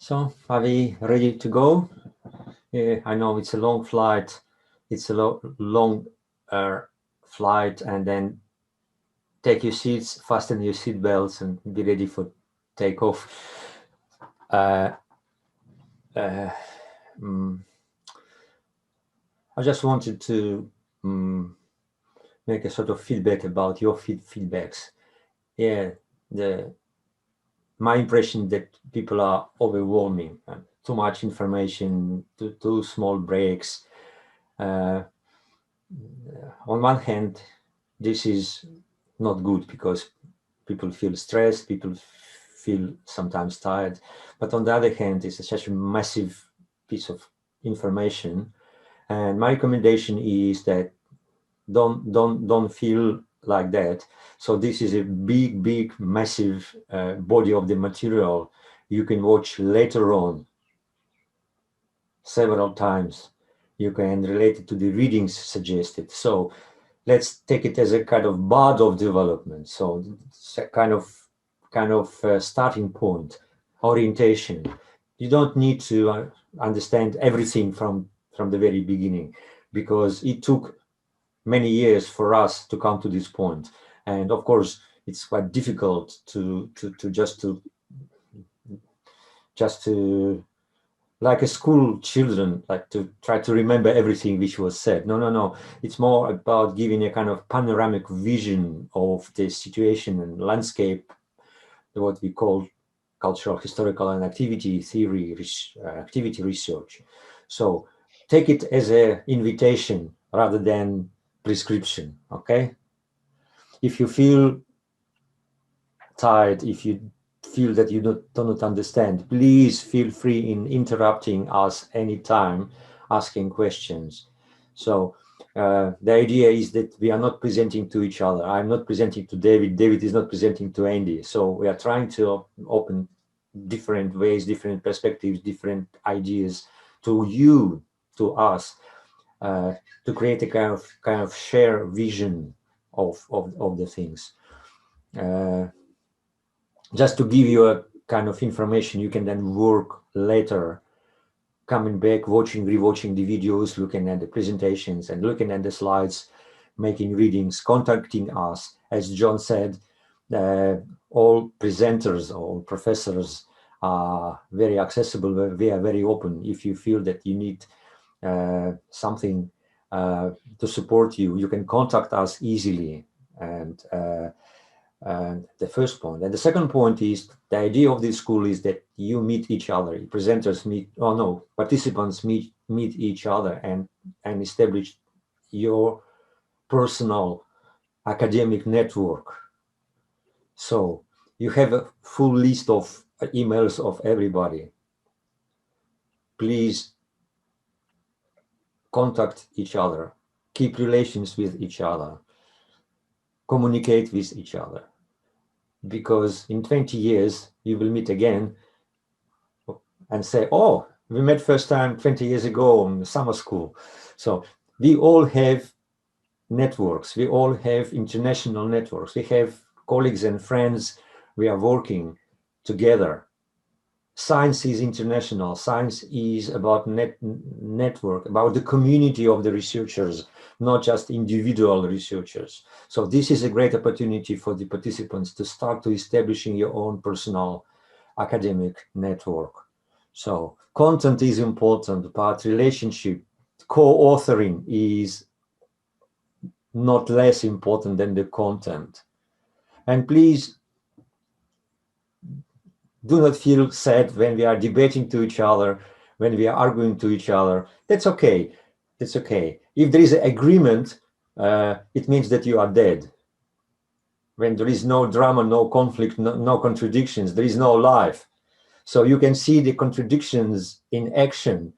So, are we ready to go? I know it's a long flight. It's a long flight, and then take your seats, fasten your seat belts, and be ready for takeoff. Uh, uh, mm, I just wanted to make a sort of feedback about your feedbacks. Yeah, my impression that people are overwhelming, too much information, too small breaks. On one hand, this is not good because people feel stressed, people feel sometimes tired. But on the other hand, it's such a massive piece of information. And my recommendation is that don't feel like that. So this is a big, massive body of the material you can watch later on several times. You can relate it to the readings suggested. So let's take it as a kind of bud of development. So it's a kind of starting point, orientation. You don't need to understand everything from the very beginning, because it took many years for us to come to this point. And of course, it's quite difficult to just to like a school children, like to try to remember everything which was said. No. It's more about giving a kind of panoramic vision of the situation and landscape, what we call cultural, historical, and activity theory, activity research. So take it as an invitation rather than prescription, okay? If you feel tired, if you feel that you do not understand, please feel free in interrupting us anytime, asking questions. So the idea is that we are not presenting to each other. I'm not presenting to David. David is not presenting to Andy. So we are trying to open different ways, different perspectives, different ideas to you, to us, to create a kind of shared vision of the things. Just to give you a kind of information you can then work later, coming back, watching, rewatching the videos, looking at the presentations and looking at the slides, making readings, contacting us. As John said, all presenters, all professors are very accessible. We are very open. If you feel that you need something to support you, you can contact us easily. And the first point. And the second point is the idea of this school is that you meet each other. Presenters meet, participants meet each other and establish your personal academic network. So you have a full list of emails of everybody. Please contact each other, keep relations with each other, communicate with each other. Because in 20 years, you will meet again and say, oh, we met first time 20 years ago in summer school. So we all have networks. We all have international networks. We have colleagues and friends. We are working together. Science is international. Science is about network, about the community of the researchers, not just individual researchers. So this is a great opportunity for the participants to start to establishing your own personal academic network. So content is important, but relationship, co-authoring is not less important than the content. And please do not feel sad when we are debating to each other, when we are arguing to each other. That's okay. That's okay. If there is an agreement, it means that you are dead. When there is no drama, no conflict, no contradictions, there is no life. So you can see the contradictions in action.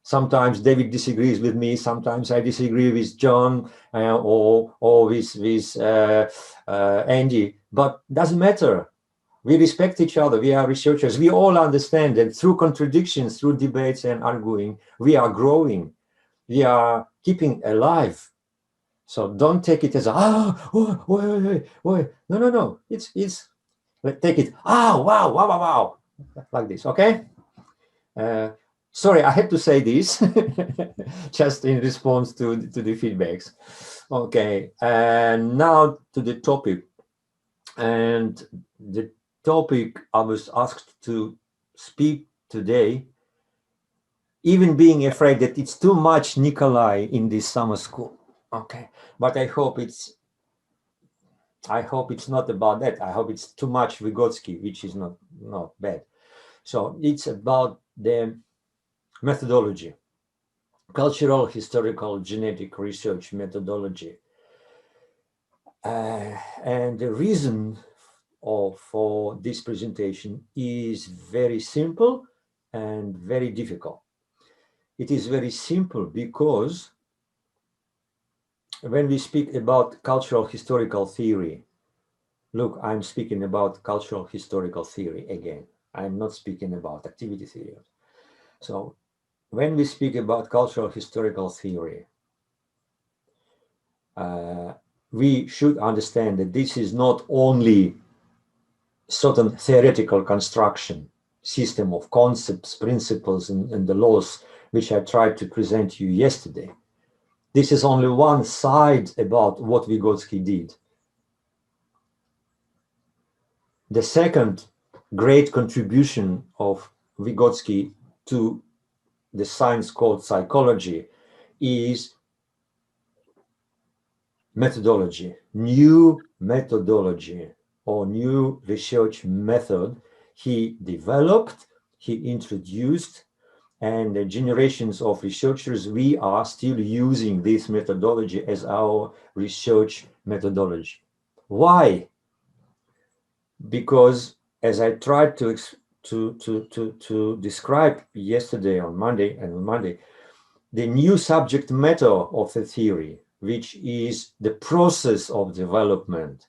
Sometimes David disagrees with me. Sometimes I disagree with John or with Andy. But doesn't matter. We respect each other. We are researchers. We all understand that through contradictions, through debates and arguing, we are growing. We are keeping alive. So don't take it as wait. No. It's let's take it. Wow. Like this. Okay. Sorry, I had to say this just in response to the feedbacks. Okay, and now to the topic. And the topic I was asked to speak today, even being afraid that it's too much Nikolai in this summer school. Okay, but I hope it's not about that. I hope it's too much Vygotsky, which is not bad. So it's about the methodology, cultural, historical, genetic research methodology. And the reason for this presentation is very simple and very difficult. It is very simple because when we speak about cultural historical theory, look, I'm speaking about cultural historical theory again. I'm not speaking about activity theory. So when we speak about cultural historical theory, we should understand that this is not only certain theoretical construction, system of concepts, principles, and the laws which I tried to present to you yesterday. This is only one side about what Vygotsky did. The second great contribution of Vygotsky to the science called psychology is methodology, new methodology or new research method he developed, he introduced, and the generations of researchers, we are still using this methodology as our research methodology. Why? Because as I tried to describe yesterday on Monday, the new subject matter of the theory, which is the process of development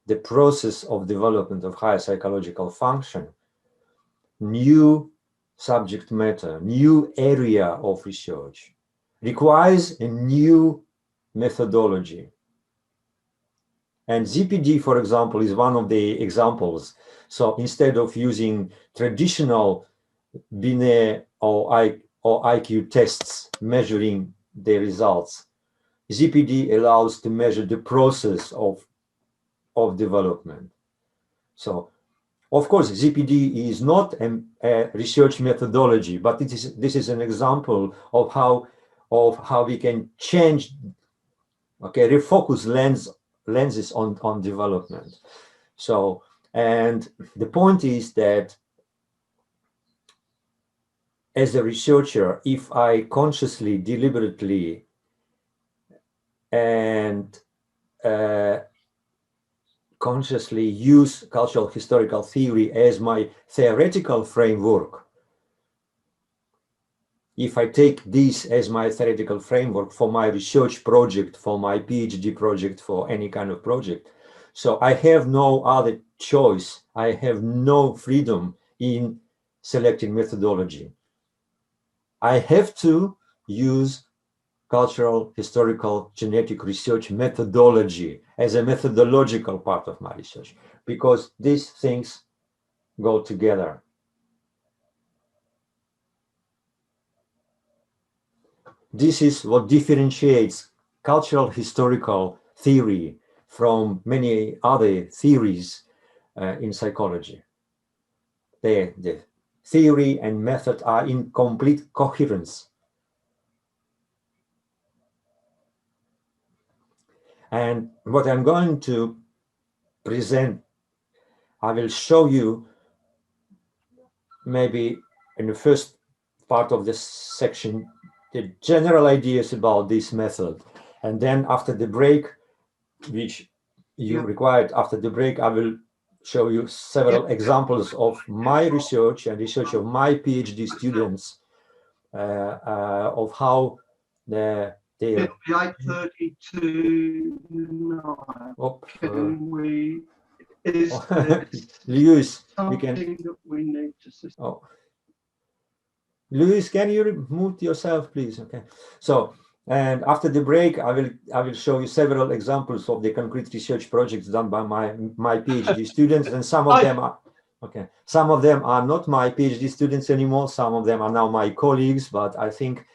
of higher psychological function, new subject matter, new area of research, requires a new methodology. And ZPD, for example, is one of the examples. So instead of using traditional Binet or IQ tests measuring the results, ZPD allows to measure the process of development. So, of course, ZPD is not a research methodology, but this is an example of how we can change, refocus lenses on development. So, and the point is that as a researcher, if I consciously, deliberately, and consciously use cultural historical theory as my theoretical framework, if I take this as my theoretical framework for my research project, for my PhD project, for any kind of project, so I have no other choice. I have no freedom in selecting methodology. I have to use cultural, historical, genetic research methodology as a methodological part of my research, because these things go together. This is what differentiates cultural historical theory from many other theories in psychology. The theory and method are in complete coherence. And what I'm going to present, I will show you maybe in the first part of this section, the general ideas about this method. And then after the break, which you required after the break, I will show you several examples of my research and research of my PhD students of how the 8:32 now. Can we? Is Lewis, something we can. That we need to. Oh, Lewis, can you mute yourself, please? Okay. So, and after the break, I will show you several examples of the concrete research projects done by my PhD students, and some of them are. Okay, some of them are not my PhD students anymore. Some of them are now my colleagues, but I think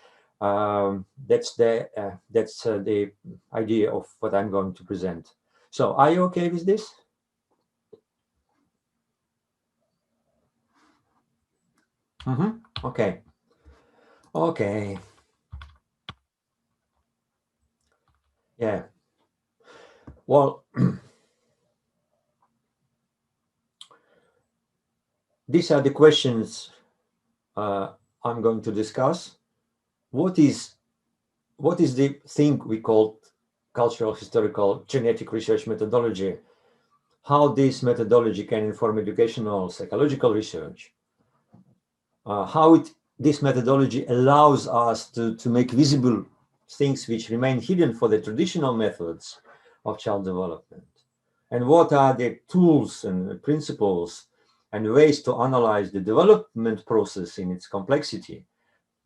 that's the idea of what I'm going to present. So, are you okay with this? Okay. Okay. Yeah. Well, these are the questions I'm going to discuss. What is the thing we call cultural historical genetic research methodology? How this methodology can inform educational psychological research? How this methodology allows us to make visible things which remain hidden for the traditional methods of child development? And what are the tools and principles and ways to analyze the development process in its complexity?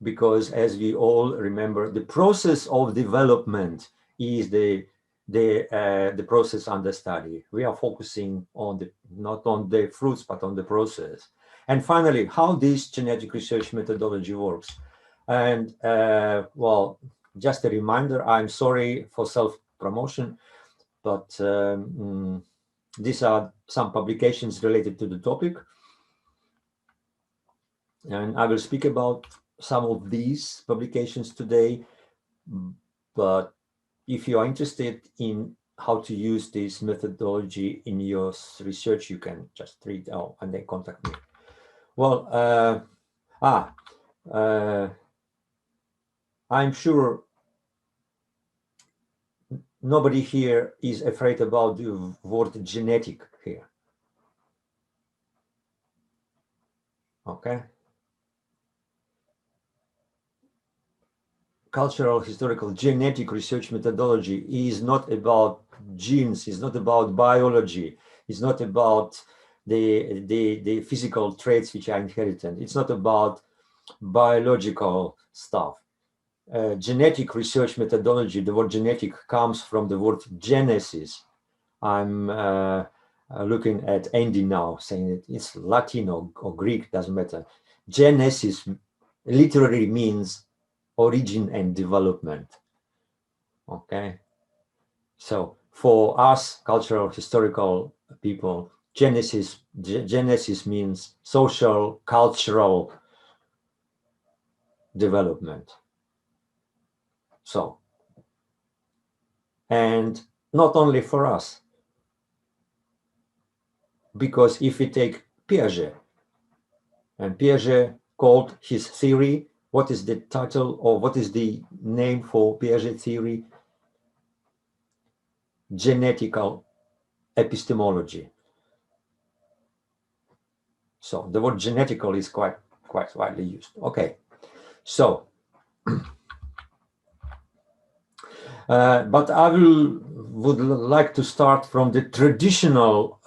Because as we all remember, the process of development is the process under study. We are focusing on not on the fruits, but on the process. And finally, how this genetic research methodology works. And well, just a reminder, I'm sorry for self-promotion, but these are some publications related to the topic. And I will speak about some of these publications today, but if you are interested in how to use this methodology in your research, you can just read out and then contact me. Well, I'm sure nobody here is afraid about the word genetic here. Okay. Cultural, historical, genetic research methodology is not about genes, it's not about biology, it's not about the physical traits which are inherited, it's not about biological stuff. Genetic research methodology, the word genetic comes from the word genesis. I'm looking at Andy now, saying that it's Latin or Greek, doesn't matter. Genesis literally means origin and development. Okay, so for us cultural historical people, genesis means social cultural development. So, and not only for us, because if we take Piaget, and Piaget called his theory, what is the title or what is the name for Piaget theory? Genetical epistemology. So the word genetical is quite widely used. Okay, so but I would like to start from the traditional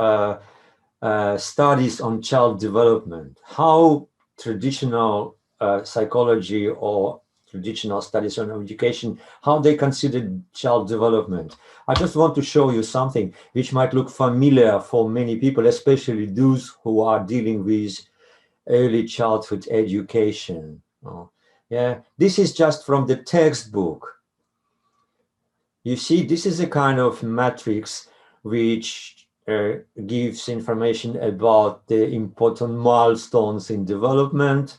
studies on child development. How traditional psychology or traditional studies on education, how they considered child development. I just want to show you something which might look familiar for many people, especially those who are dealing with early childhood education. Yeah, this is just from the textbook. You see, this is a kind of matrix which gives information about the important milestones in development,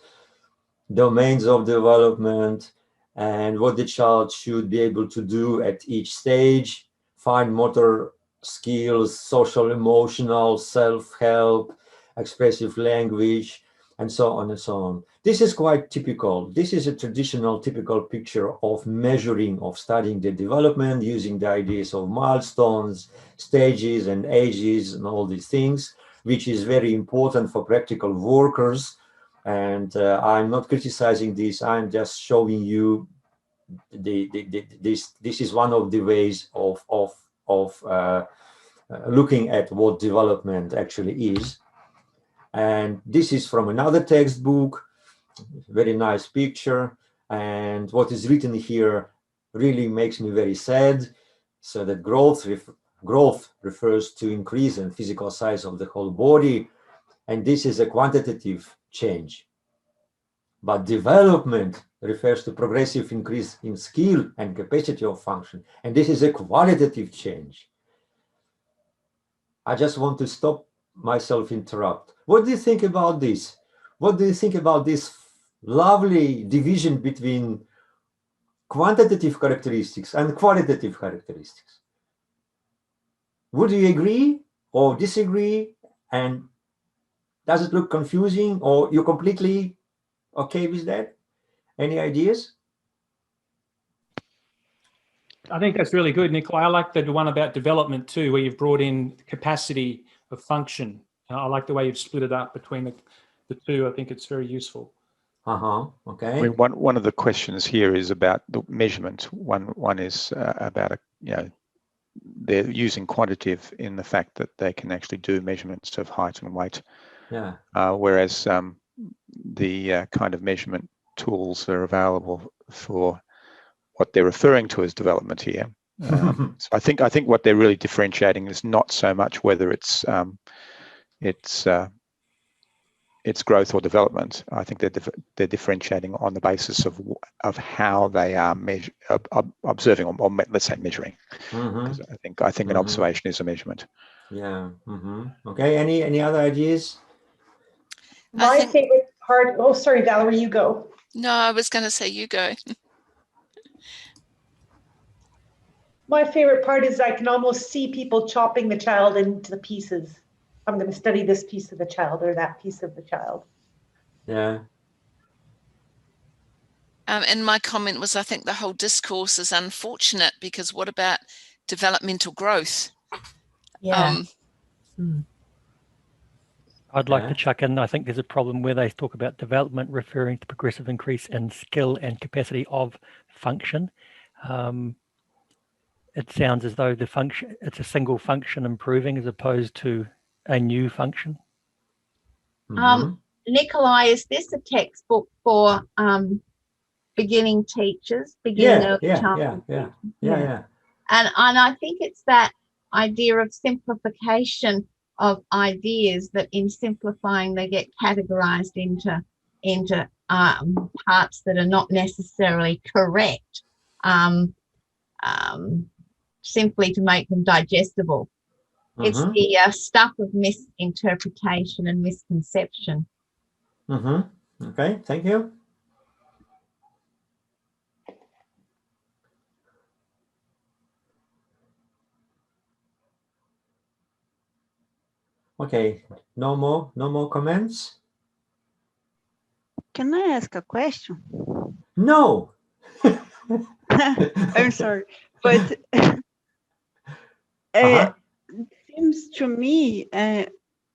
domains of development, and what the child should be able to do at each stage, fine motor skills, social, emotional, self-help, expressive language, and so on and so on. This is quite typical. This is a traditional, typical picture of measuring, of studying the development using the ideas of milestones, stages, and ages, and all these things, which is very important for practical workers. And I'm not criticizing this. I'm just showing you this is one of the ways of looking at what development actually is. And this is from another textbook, very nice picture. And what is written here really makes me very sad. So that growth refers to increase in physical size of the whole body. And this is a quantitative change. But development refers to progressive increase in skill and capacity of function. And this is a qualitative change. I just want to stop myself interrupt. What do you think about this? What do you think about this lovely division between quantitative characteristics and qualitative characteristics? Would you agree or disagree? And does it look confusing, or you're completely okay with that? Any ideas? I think that's really good, Nikolai. I like the one about development too, where you've brought in capacity of function. I like the way you've split it up between the two. I think it's very useful. Okay. I mean, one of the questions here is about the measurement. One is about they're using quantitative in the fact that they can actually do measurements of height and weight. Yeah. Whereas the kind of measurement tools are available for what they're referring to as development here. So I think what they're really differentiating is not so much whether it's growth or development. I think they're differentiating on the basis of how they are observing, or let's say measuring. Because I think an observation is a measurement. Yeah. Okay. Any other ideas? My favorite part. Oh, sorry, Valerie, you go. No, I was going to say you go. My favorite part is I can almost see people chopping the child into the pieces. I'm going to study this piece of the child or that piece of the child. Yeah. And my comment was, I think the whole discourse is unfortunate, because what about developmental growth? Yeah. I'd like to chuck in, I think there's a problem where they talk about development referring to progressive increase in skill and capacity of function. It sounds as though it's a single function improving as opposed to a new function. Nikolai, is this a textbook for beginning teachers, beginning childhood? Yeah. And I think it's that idea of simplification of ideas, that in simplifying they get categorized into parts that are not necessarily correct, simply to make them digestible. It's the stuff of misinterpretation and misconception. Okay, thank you. Okay, no more comments? Can I ask a question? No. I'm sorry, but it seems to me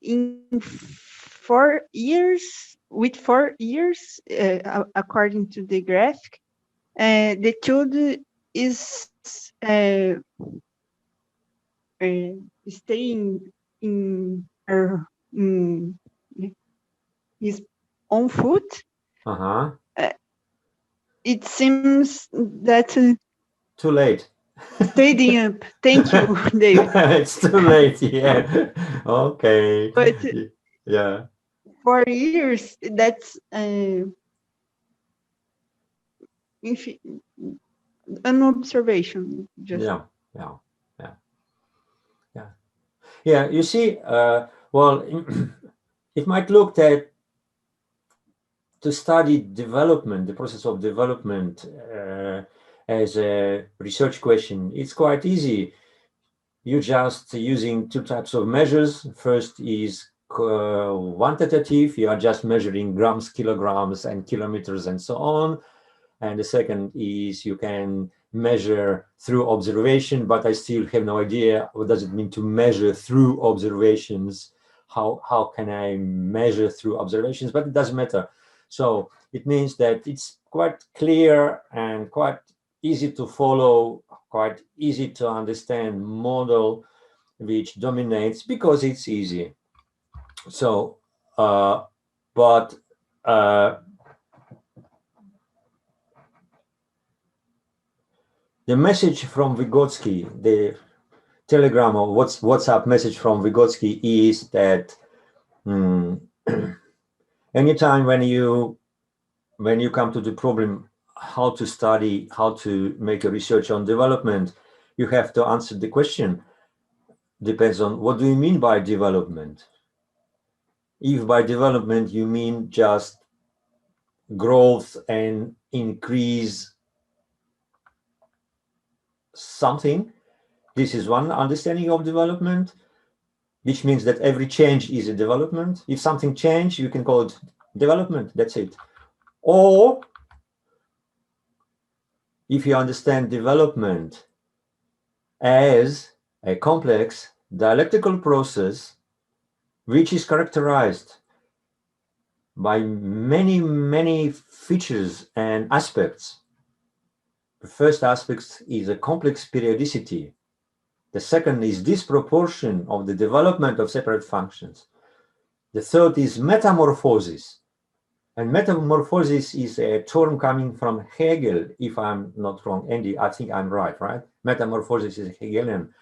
in 4 years, according to the graphic, the child is staying in his own foot. It seems that too late. Staying up. Thank you, David. It's too late. Yeah. Okay. But yeah. 4 years. That's an observation. Just Yeah. You see, well, it might look at to study development, the process of development, as a research question. It's quite easy. You're just using two types of measures. First is quantitative. You are just measuring grams, kilograms, and kilometers, and so on. And the second is you can measure through observation, but I still have no idea what does it mean to measure through observations. How can I measure through observations? But it doesn't matter. So it means that it's quite clear and quite easy to follow, quite easy to understand model which dominates because it's easy. So, but the message from Vygotsky, the telegram or WhatsApp message from Vygotsky is that anytime when you come to the problem how to study, how to make a research on development, you have to answer the question, depends on what do you mean by development. If by development you mean just growth and increase something, this is one understanding of development, which means that every change is a development. If something changes, you can call it development, that's it. Or if you understand development as a complex dialectical process which is characterized by many, many features and aspects. The first aspect is a complex periodicity. The second is disproportion of the development of separate functions. The third is metamorphosis. And metamorphosis is a term coming from Hegel, if I'm not wrong. Andy, I think I'm right? Metamorphosis is Hegelian,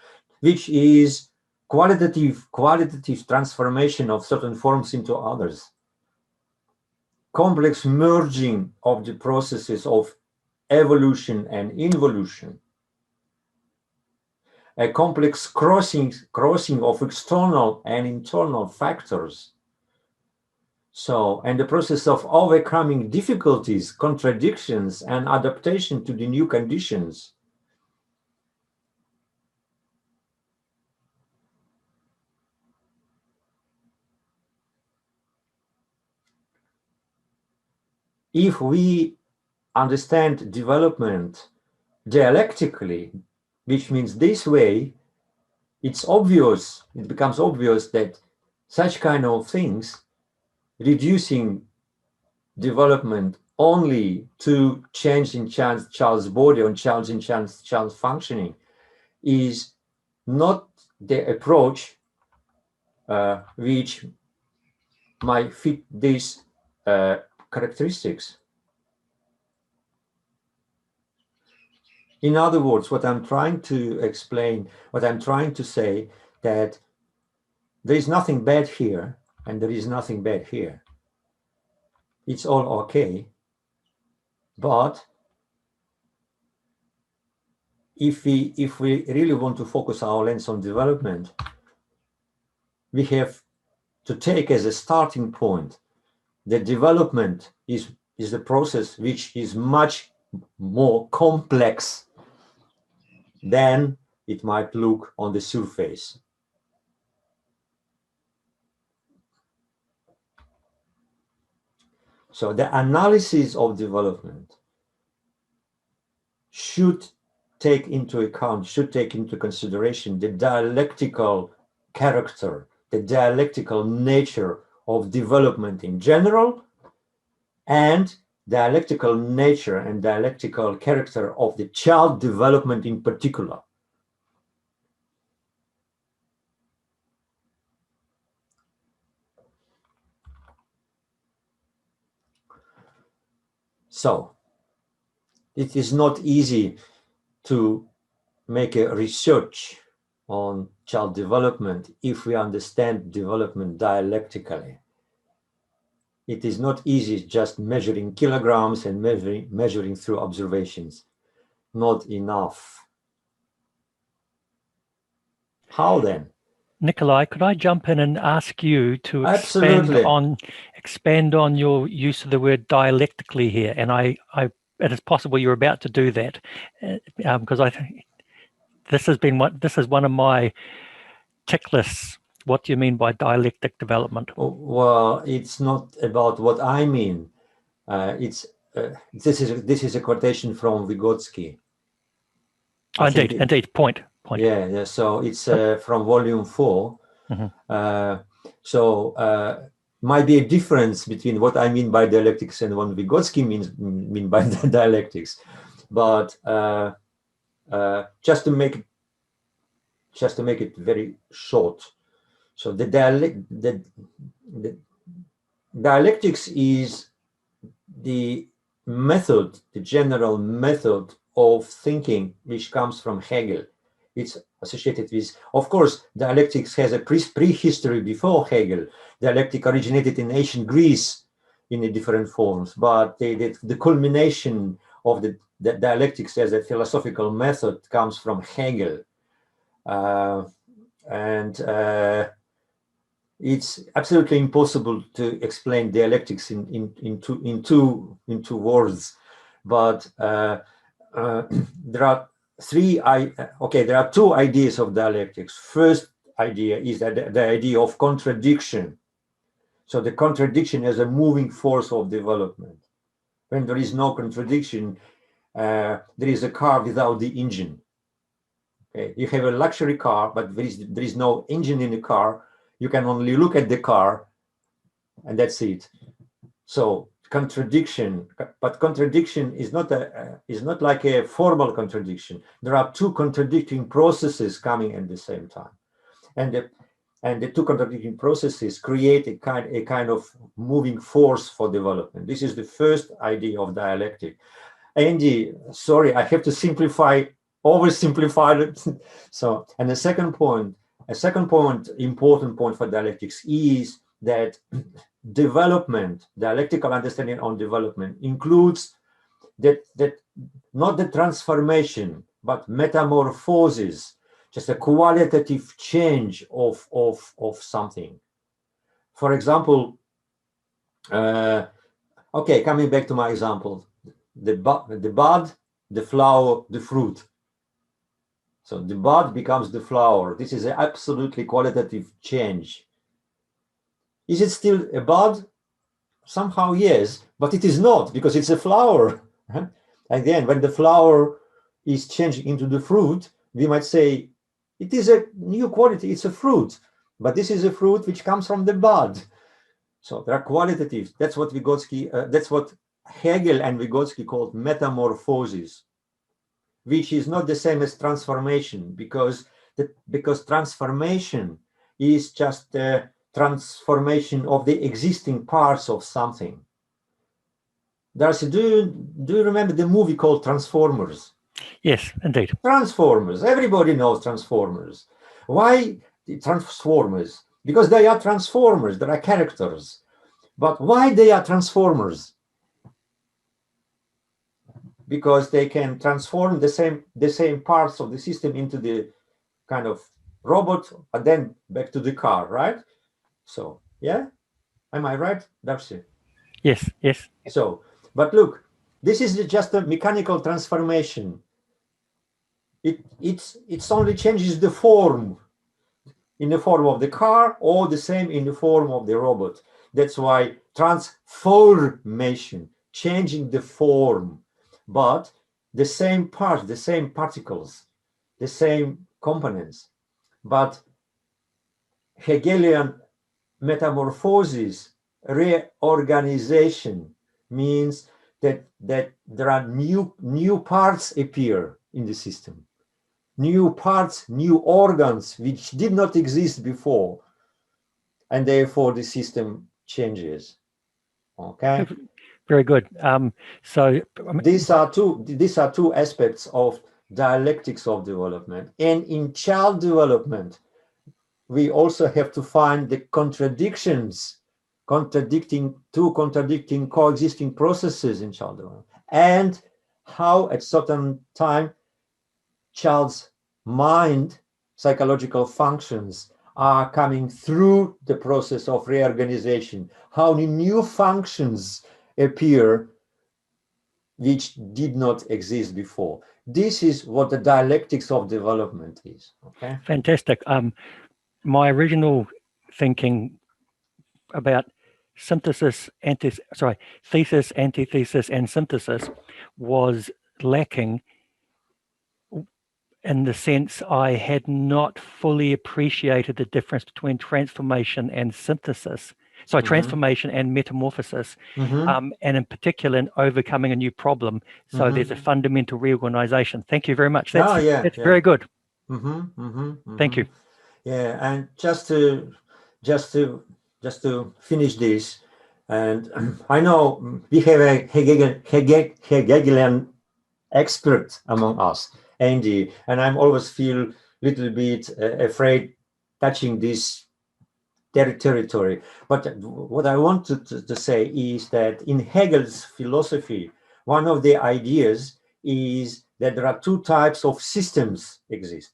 which is qualitative transformation of certain forms into others. Complex merging of the processes of evolution and involution. A complex crossing of external and internal factors. So, and the process of overcoming difficulties, contradictions, and adaptation to the new conditions. If we understand development dialectically, which means this way, it becomes obvious that such kind of things, reducing development only to change in child's body or change in child's functioning is not the approach which might fit these characteristics. In other words, what I'm trying to explain, what I'm trying to say, that there is nothing bad here and there is nothing bad here. It's all okay. But if we really want to focus our lens on development, we have to take as a starting point that development is a process which is much more complex than it might look on the surface. So the analysis of development should take into consideration the dialectical character, the dialectical nature of development in general, and dialectical nature and dialectical character of the child development in particular. So, it is not easy to make a research on child development if we understand development dialectically. It is not easy just measuring kilograms and measuring through observations. Not enough. How then? Nikolai, could I jump in and ask you to expand on your use of the word dialectically here? And it is possible you're about to do that, because I think this is one of my tick lists. What do you mean by dialectic development? Well, it's not about what I mean. This is a quotation from Vygotsky. Indeed. Point. Yeah. So it's from volume 4. Mm-hmm. Might be a difference between what I mean by dialectics and what Vygotsky mean by dialectics, but just to make it very short. So the dialectics is the method, the general method of thinking which comes from Hegel. it's associated with, of course, dialectics has a prehistory before Hegel. Dialectic originated in ancient Greece in different forms, but the culmination of the dialectics as a philosophical method comes from Hegel. It's absolutely impossible to explain dialectics in two words, but there are two ideas of dialectics. First idea is that the idea of contradiction. So the contradiction as a moving force of development. When there is no contradiction, there is a car without the engine. Okay, you have a luxury car, but there is no engine in the car. You can only look at the car, and that's it. So contradiction, but contradiction is not like a formal contradiction. There are two contradicting processes coming at the same time, and the two contradicting processes create a kind of moving force for development. This is the first idea of dialectic. Andy, sorry, I have to simplify, oversimplify it. So, and the second point, important point for dialectics is that development, dialectical understanding on development includes that not the transformation, but metamorphosis, just a qualitative change of something. For example, okay, coming back to my example, the bud, the flower, the fruit. So the bud becomes the flower. This is an absolutely qualitative change. Is it still a bud? Somehow yes, but it is not, because it's a flower. Again, when the flower is changed into the fruit, we might say it is a new quality, it's a fruit, but this is a fruit which comes from the bud. So there are qualitatives. That's what that's what Hegel and Vygotsky called metamorphosis, which is not the same as transformation, because transformation is just a transformation of the existing parts of something. Darcy, do you remember the movie called Transformers? Yes, indeed. Transformers. Everybody knows Transformers. Why Transformers? Because they are Transformers. There are characters. But why they are Transformers? Because they can transform the same parts of the system into the kind of robot, and then back to the car, right? So, yeah, am I right, Darcy? Yes, yes. So, but look, this is just a mechanical transformation. It's only changes the form, in the form of the car, or the same in the form of the robot. That's why transformation, changing the form, but the same parts, the same particles, the same components. But Hegelian metamorphosis, reorganization, means that there are new parts appear in the system, new parts, new organs which did not exist before, and therefore the system changes. Okay. Very good. So these are two aspects of dialectics of development, and in child development, we also have to find the contradictions, coexisting processes in child development, and how at certain time child's mind, psychological functions are coming through the process of reorganization, how new functions appear which did not exist before. This is what the dialectics of development is. Okay. Fantastic. My original thinking about thesis, antithesis, and synthesis was lacking, in the sense I had not fully appreciated the difference between transformation and synthesis. So transformation and metamorphosis, and in particular in overcoming a new problem. So there's a fundamental reorganization. Thank you very much. That's very good. Thank you. Yeah, and just to finish this, and I know we have a Hegelian expert among us, Andy, and I'm always feel little bit afraid touching this territory. But what I want to say is that in Hegel's philosophy, one of the ideas is that there are two types of systems exist.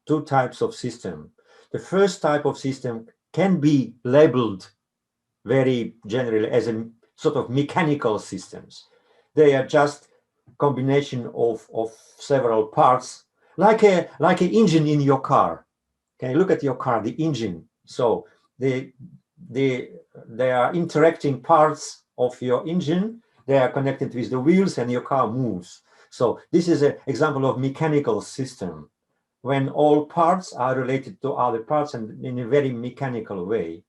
Two types of system. The first type of system can be labeled very generally as a sort of mechanical systems. They are just combination of several parts, like an engine in your car. Okay, look at your car, the engine. So they are interacting parts of your engine. They are connected with the wheels and your car moves. So this is an example of mechanical system, when all parts are related to other parts and in a very mechanical way.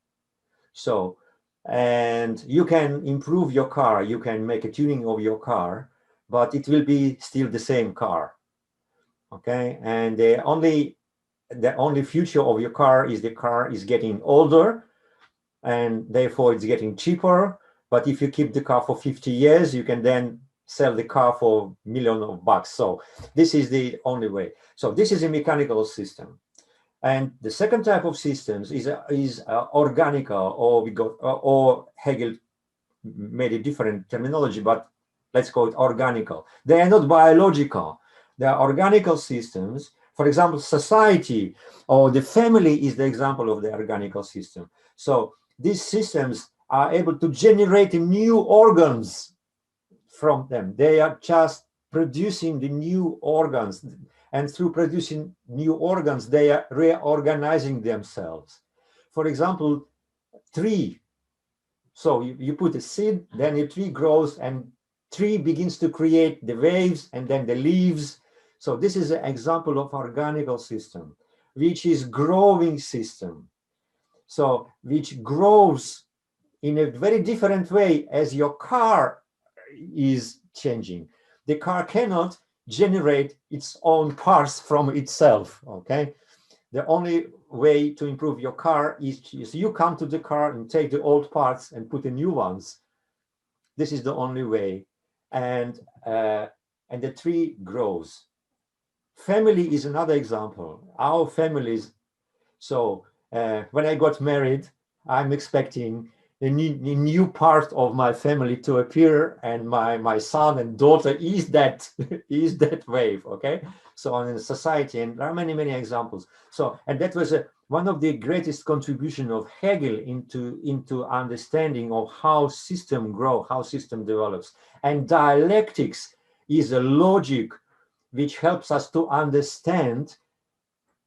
So, and you can improve your car, you can make a tuning of your car, but it will be still the same car. Okay, and the only future of your car is the car is getting older, and therefore it's getting cheaper. But if you keep the car for 50 years, you can then sell the car for millions of bucks. So this is the only way. So this is a mechanical system. And the second type of systems is organical, or Hegel made a different terminology, but let's call it organical. They are not biological. They are organical systems. For example, society or the family is the example of the organical system. So these systems are able to generate new organs from them. They are just producing the new organs. And through producing new organs, they are reorganizing themselves. For example, tree. So you put a seed, then a tree grows, and tree begins to create the waves and then the leaves. So this is an example of organical system, which is growing system. So which grows in a very different way as your car is changing. The car cannot generate its own parts from itself, okay? The only way to improve your car is you come to the car and take the old parts and put the new ones. This is the only way. And the tree grows. Family is another example. Our families, so when I got married, I'm expecting a new part of my family to appear, and my son and daughter is that wave, okay? So in society, and there are many examples. So, and that was one of the greatest contribution of Hegel into understanding of how system grow, how system develops. And dialectics is a logic which helps us to understand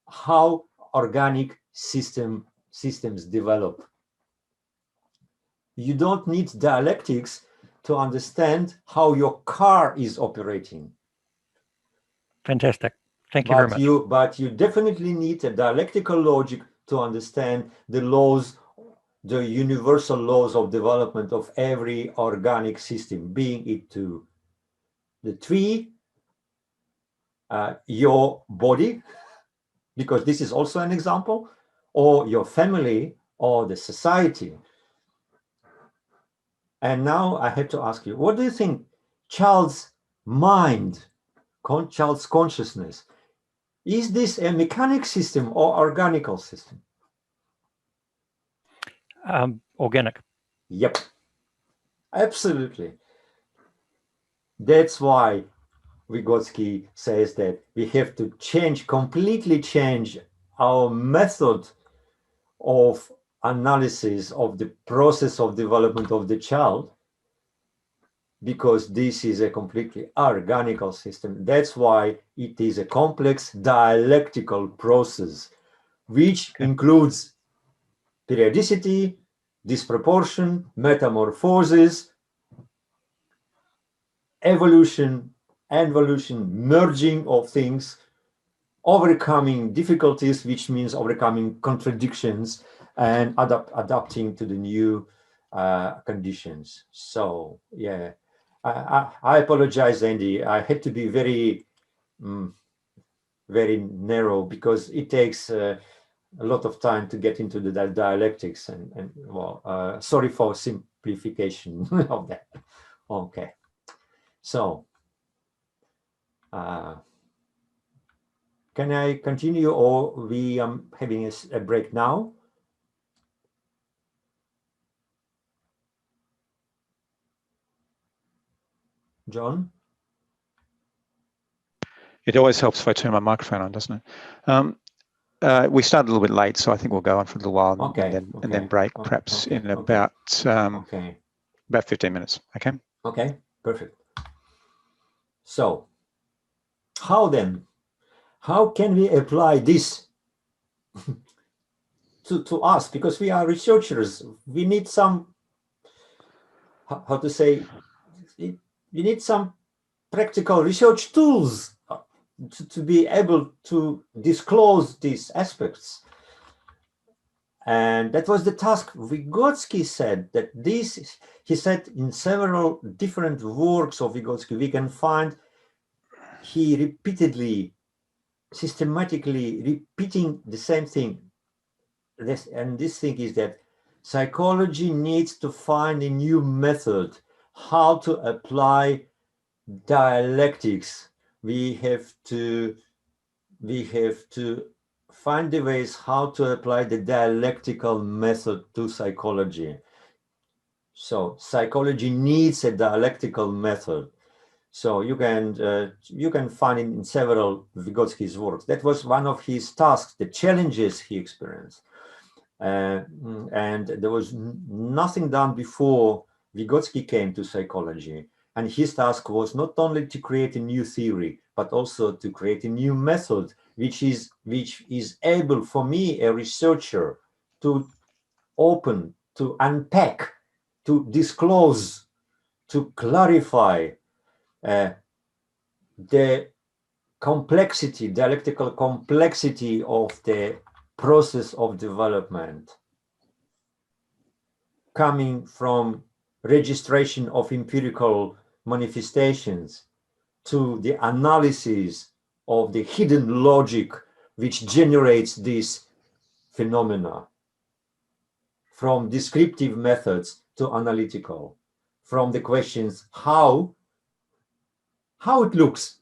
how organic systems develop. You don't need dialectics to understand how your car is operating. Fantastic. Thank you very much. But you definitely need a dialectical logic to understand the laws, the universal laws of development of every organic system, being it to the tree, your body, because this is also an example, or your family, or the society. And now I have to ask you, what do you think child's mind, child's consciousness, is this a mechanic system or organical system? Organic. Yep, absolutely. That's why Vygotsky says that we have to completely change our method of analysis of the process of development of the child, because this is a completely organical system. That's why it is a complex dialectical process, which includes periodicity, disproportion, metamorphosis, evolution, involution, merging of things, overcoming difficulties, which means overcoming contradictions, and adapting to the new conditions. So yeah, I apologize, Andy. I had to be very narrow, because it takes a lot of time to get into the dialectics, and well, sorry for simplification of that. Okay, so can I continue, or we are having a break now? John? It always helps if I turn my microphone on, doesn't it? We started a little bit late, so I think we'll go on for a little while and then break, perhaps in about 15 minutes. Okay. Okay, perfect. So, how can we apply this to us? Because we are researchers, we need some, how to say, we need some practical research tools to be able to disclose these aspects. And that was the task Vygotsky said, that this, he said in several different works of Vygotsky, we can find he repeatedly, systematically repeating the same thing. This thing is that psychology needs to find a new method how to apply dialectics. We have to find the ways how to apply the dialectical method to psychology. So psychology needs a dialectical method. So you can find it in several Vygotsky's works. That was one of his tasks, the challenges he experienced. And there was nothing done before Vygotsky came to psychology. And his task was not only to create a new theory, but also to create a new method, which is able for me, a researcher, to open, to unpack, to disclose, to clarify the complexity, dialectical complexity of the process of development, coming from registration of empirical manifestations to the analysis of the hidden logic which generates these phenomena, from descriptive methods to analytical, from the questions how it looks,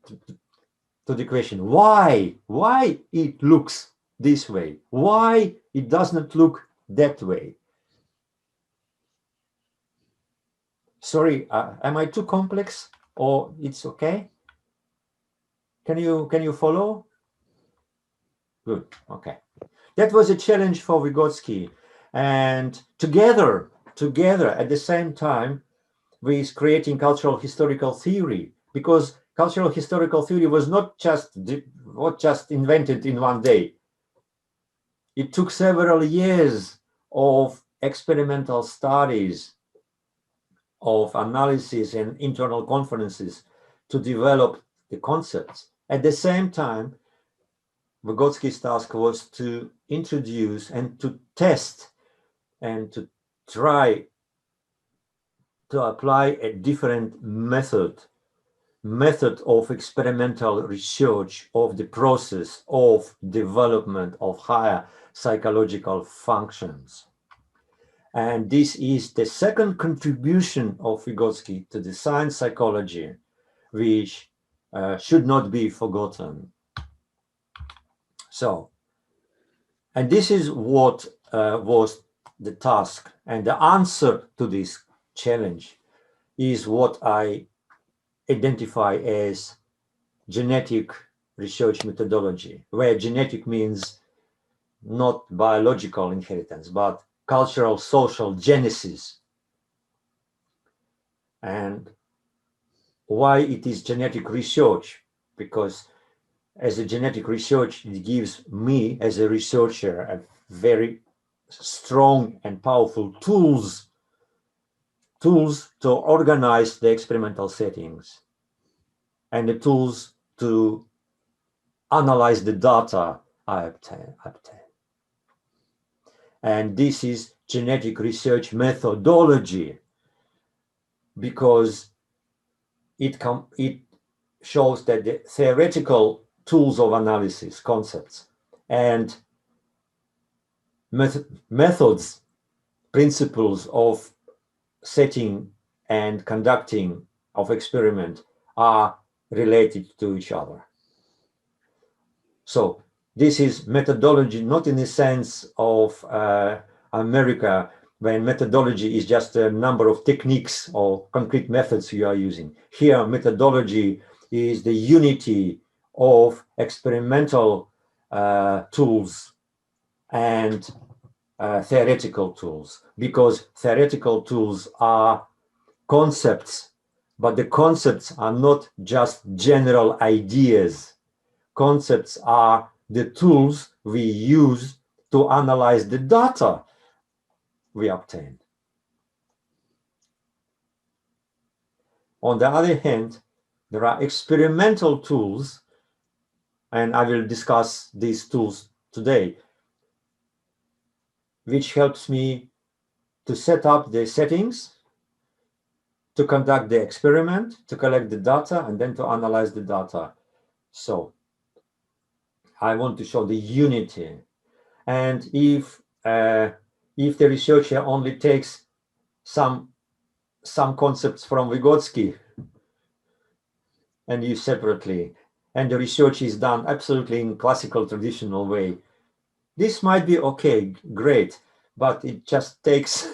to the question why it looks this way, why it does not look that way. Sorry, am I too complex, or it's okay? Can you follow? Good, okay. That was a challenge for Vygotsky, and together at the same time with creating cultural historical theory, because cultural historical theory was not just invented in one day. It took several years of experimental studies, of analysis and internal conferences to develop the concepts. At the same time, Vygotsky's task was to introduce and to test and to try to apply a different method of experimental research of the process of development of higher psychological functions. And this is the second contribution of Vygotsky to the science psychology, which should not be forgotten. So, and this is what was the task, and the answer to this challenge is what I identify as genetic research methodology, where genetic means not biological inheritance, but cultural, social genesis. And why it is genetic research? Because as a genetic research, it gives me as a researcher a very strong and powerful tools to organize the experimental settings and the tools to analyze the data I obtain. And this is genetic research methodology, because it shows that the theoretical tools of analysis, concepts, and methods, principles of setting and conducting of experiment are related to each other. So this is methodology, not in the sense of America, when methodology is just a number of techniques or concrete methods you are using. Here, methodology is the unity of experimental tools and theoretical tools, because theoretical tools are concepts, but the concepts are not just general ideas. Concepts are the tools we use to analyze the data we obtain. On the other hand, there are experimental tools, and I will discuss these tools today, which helps me to set up the settings, to conduct the experiment, to collect the data, and then to analyze the data. So I want to show the unity. And if the researcher only takes some concepts from Vygotsky and use separately, and the research is done absolutely in classical traditional way, this might be okay, great, but it just takes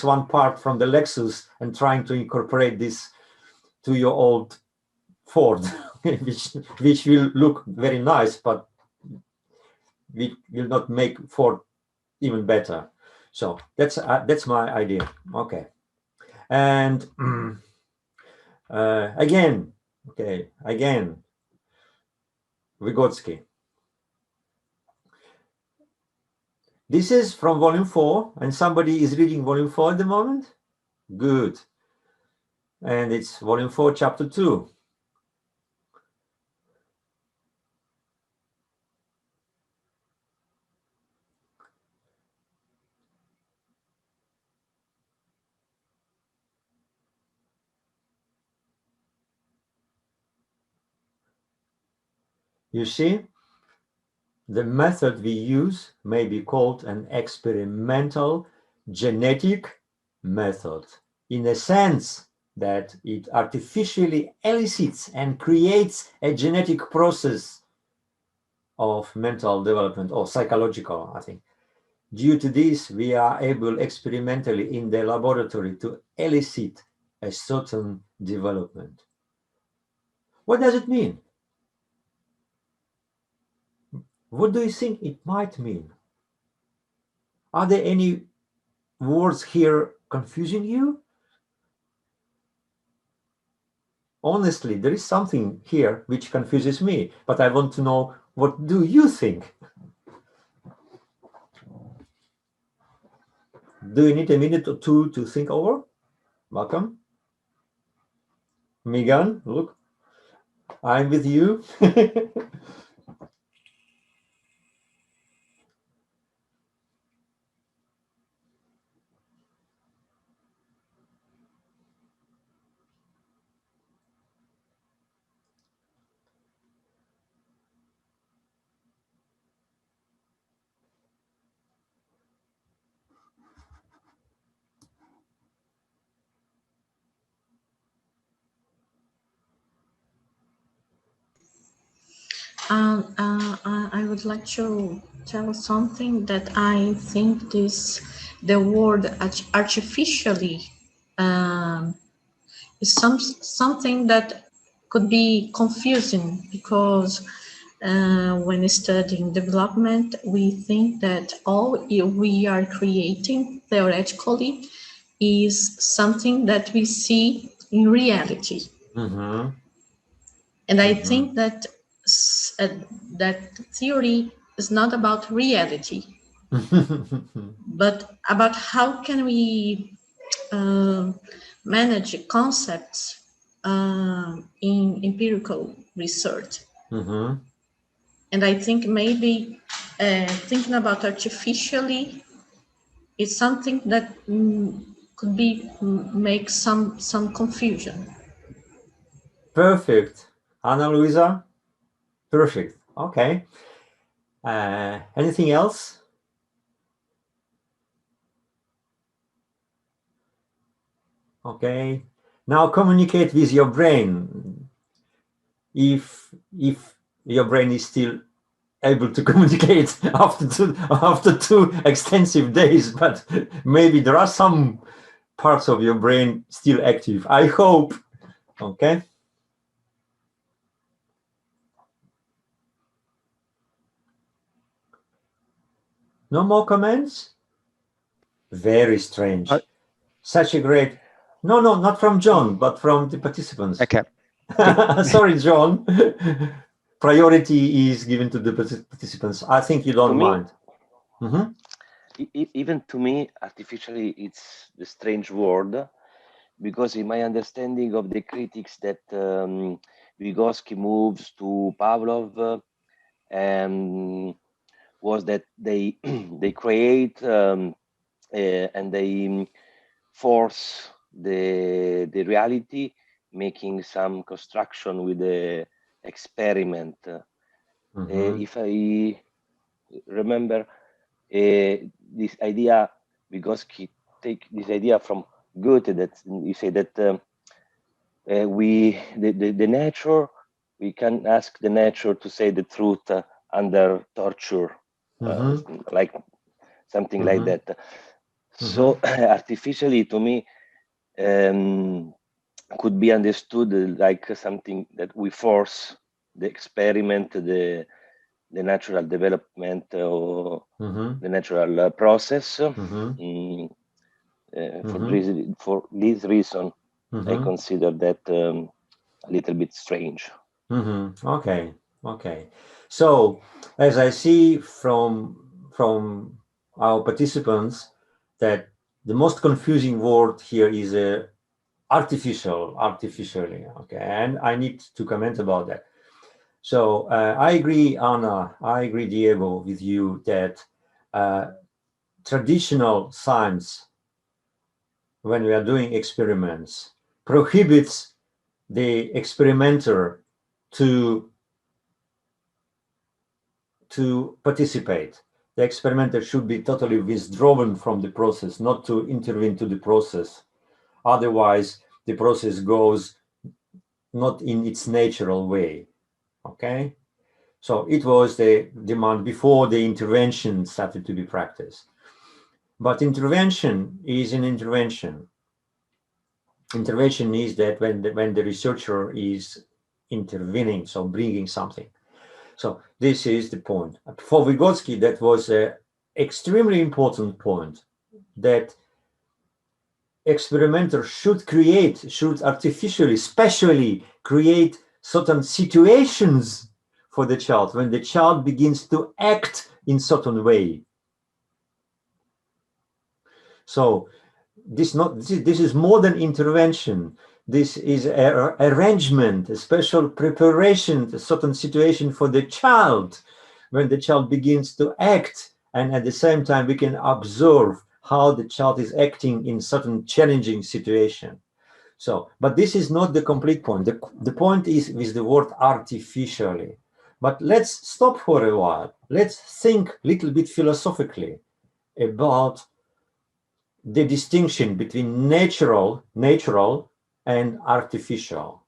one part from the Lexus and trying to incorporate this to your old Ford, which will look very nice, but we will not make Ford even better. So that's my idea. Okay, and again, Vygotsky. This is from volume 4, and somebody is reading volume 4 at the moment? Good. And it's volume 4, chapter 2. You see, the method we use may be called an experimental genetic method, in a sense that it artificially elicits and creates a genetic process of mental development, or psychological, I think. Due to this, we are able experimentally in the laboratory to elicit a certain development. What does it mean? What do you think it might mean? Are there any words here confusing you? Honestly, there is something here which confuses me, but I want to know, what do you think? Do you need a minute or two to think over? Welcome. Megan, look, I'm with you. I would like to tell something that I think the word artificially is something that could be confusing, because when studying development, we think that all we are creating theoretically is something that we see in reality. Mm-hmm. And I think that that theory is not about reality, but about how can we manage concepts in empirical research. Mm-hmm. And I think maybe thinking about artificially is something that could be make some confusion. Perfect. Ana Luisa? Perfect. Okay. Anything else? Okay. Now communicate with your brain. If your brain is still able to communicate after two extensive days, but maybe there are some parts of your brain still active. I hope. Okay. No more comments? Very strange. Such a great... No, not from John, but from the participants. Okay. Sorry, John. Priority is given to the participants. I think you don't mind. Even to me, artificially, it's the strange word, because in my understanding of the critics that Vygotsky moves to Pavlov was that they they create and they force the reality, making some construction with the experiment. If I remember this idea, Vygotsky take this idea from Goethe, that you say that the nature, we can ask the nature to say the truth under torture, like something like that. So artificially, to me, could be understood like something that we force the experiment, the natural development or the natural process. For this reason, I consider that a little bit strange. Okay. So, as I see from our participants, that the most confusing word here is artificially. Okay, and I need to comment about that. So I agree, Anna. I agree, Diego, with you that traditional science, when we are doing experiments, prohibits the experimenter to participate. The experimenter should be totally withdrawn from the process, not to intervene to the process. Otherwise, the process goes not in its natural way. Okay? So it was the demand before the intervention started to be practiced. But intervention is an intervention. Intervention is that when the researcher is intervening, so bringing something. So this is the point. For Vygotsky, that was an extremely important point, that experimenter should artificially, specially create certain situations for the child when the child begins to act in certain way. So this is more than intervention. This is an arrangement, a special preparation, a certain situation for the child when the child begins to act, and at the same time we can observe how the child is acting in certain challenging situation. So, but this is not the complete point. The point is with the word artificially. But let's stop for a while. Let's think a little bit philosophically about the distinction between natural and artificial.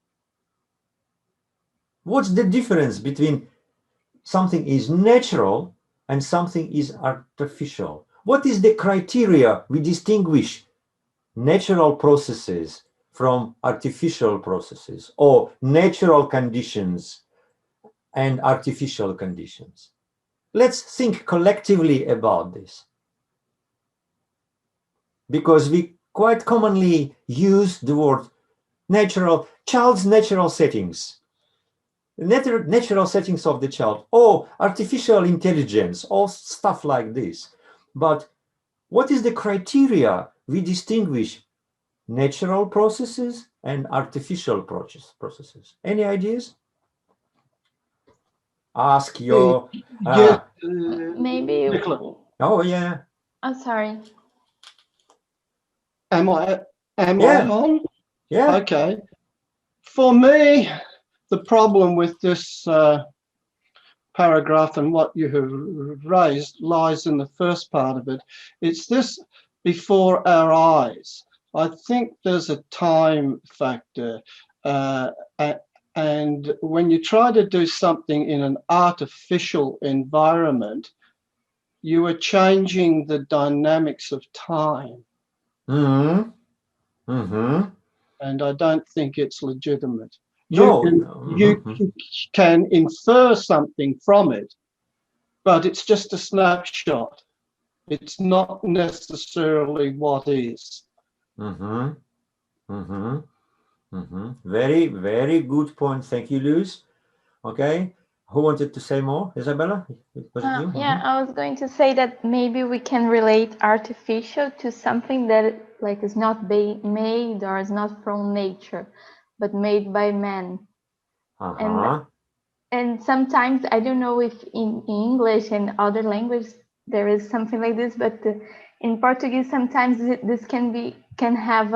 What's the difference between something is natural and something is artificial? What is the criteria we distinguish natural processes from artificial processes, or natural conditions and artificial conditions? Let's think collectively about this, because we quite commonly use the word natural, child's natural settings, natural settings of the child, or artificial intelligence, or stuff like this. But what is the criteria we distinguish natural processes and artificial processes? Any ideas? Ask your... maybe... Oh, yeah. I'm sorry. Am I on? Yeah. Okay. For me, the problem with this paragraph and what you have raised lies in the first part of it. It's this before our eyes. I think there's a time factor, And when you try to do something in an artificial environment, you are changing the dynamics of time. Mm-hmm. Mm-hmm. And I don't think it's legitimate. No. You can infer something from it, but it's just a snapshot. It's not necessarily what is. Mm-hmm. Mm-hmm. Mm-hmm. Very, very good point. Thank you, Luz. Okay. Who wanted to say more? Isabella? Was it you? Yeah, I was going to say that maybe we can relate artificial to something that like is not made or is not from nature, but made by man. And sometimes I don't know if in English and other languages there is something like this, but in Portuguese sometimes this can have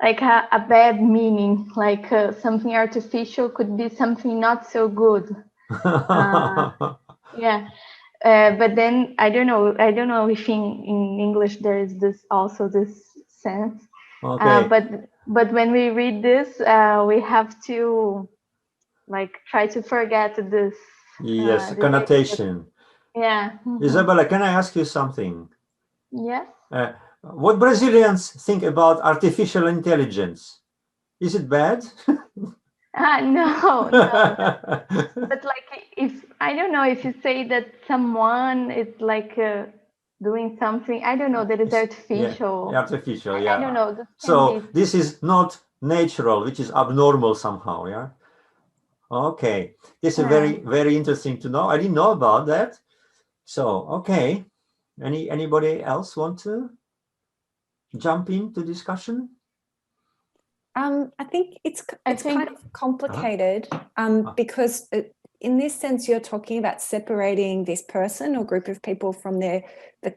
like a bad meaning, like something artificial could be something not so good. Yeah, but then I don't know if in English there is this sense. Okay. But when we read this, we have to like try to forget this. Yes, connotation. Yeah. Isabella, can I ask you something? Yes. What Brazilians think about artificial intelligence? Is it bad? No. But like, if I don't know, if you say that someone is like doing something, I don't know, that is artificial. Yeah, artificial, yeah. I don't know. So this is not natural, which is abnormal somehow, yeah? Okay, this is very, very interesting to know. I didn't know about that. So, okay. Anybody else want to jump into discussion? I think it's kind of complicated because in this sense, you're talking about separating this person or group of people from the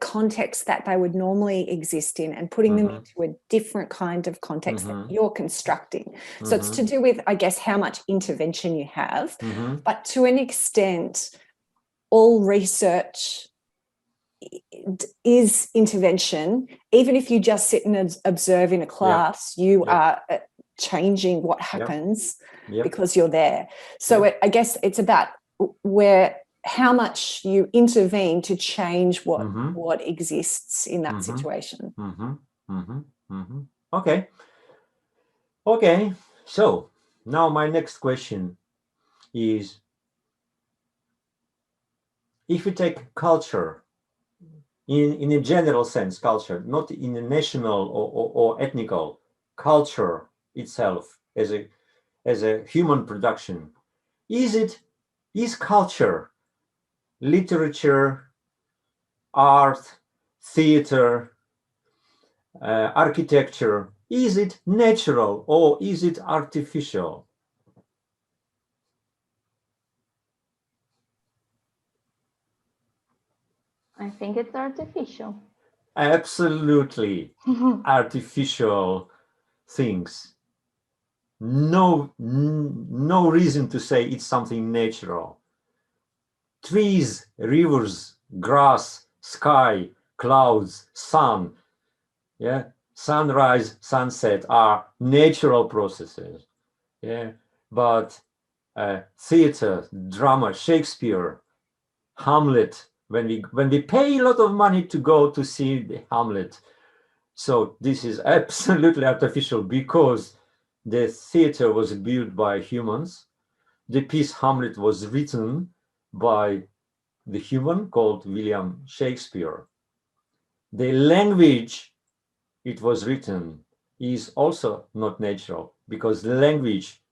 context that they would normally exist in and putting them into a different kind of context that you're constructing. So it's to do with, I guess, how much intervention you have. But to an extent, all research is intervention. Even if you just sit and observe in a class, you are changing what happens because you're there. So I guess it's about how much you intervene to change what exists in that situation. Okay. Okay. So now my next question is, if we take culture in a general sense, culture, not in a national or ethnical, culture itself as a human production, is culture, literature, art, theater, architecture, is it natural or is it artificial? I think it's artificial. Absolutely artificial things. No reason to say it's something natural. Trees, rivers, grass, sky, clouds, sun, sunrise, sunset are natural processes. But theater, drama, Shakespeare, Hamlet, when we pay a lot of money to go to see the Hamlet, so this is absolutely artificial because the theater was built by humans. The piece Hamlet was written by the human called William Shakespeare. The language it was written is also not natural because the language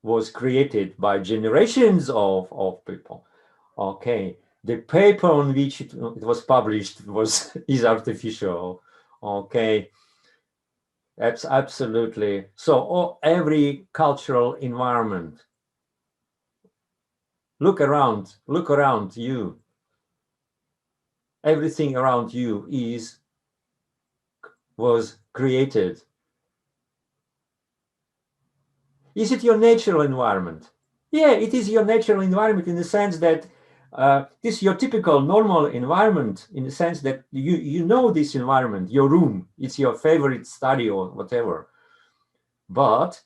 was created by generations of people. Okay, the paper on which it was published is artificial. Okay, that's absolutely so. Every cultural environment. Look around you. Everything around you was created. Is it your natural environment? Yeah, it is your natural environment in the sense that this is your typical normal environment, in the sense that you know this environment, your room, it's your favorite study or whatever. But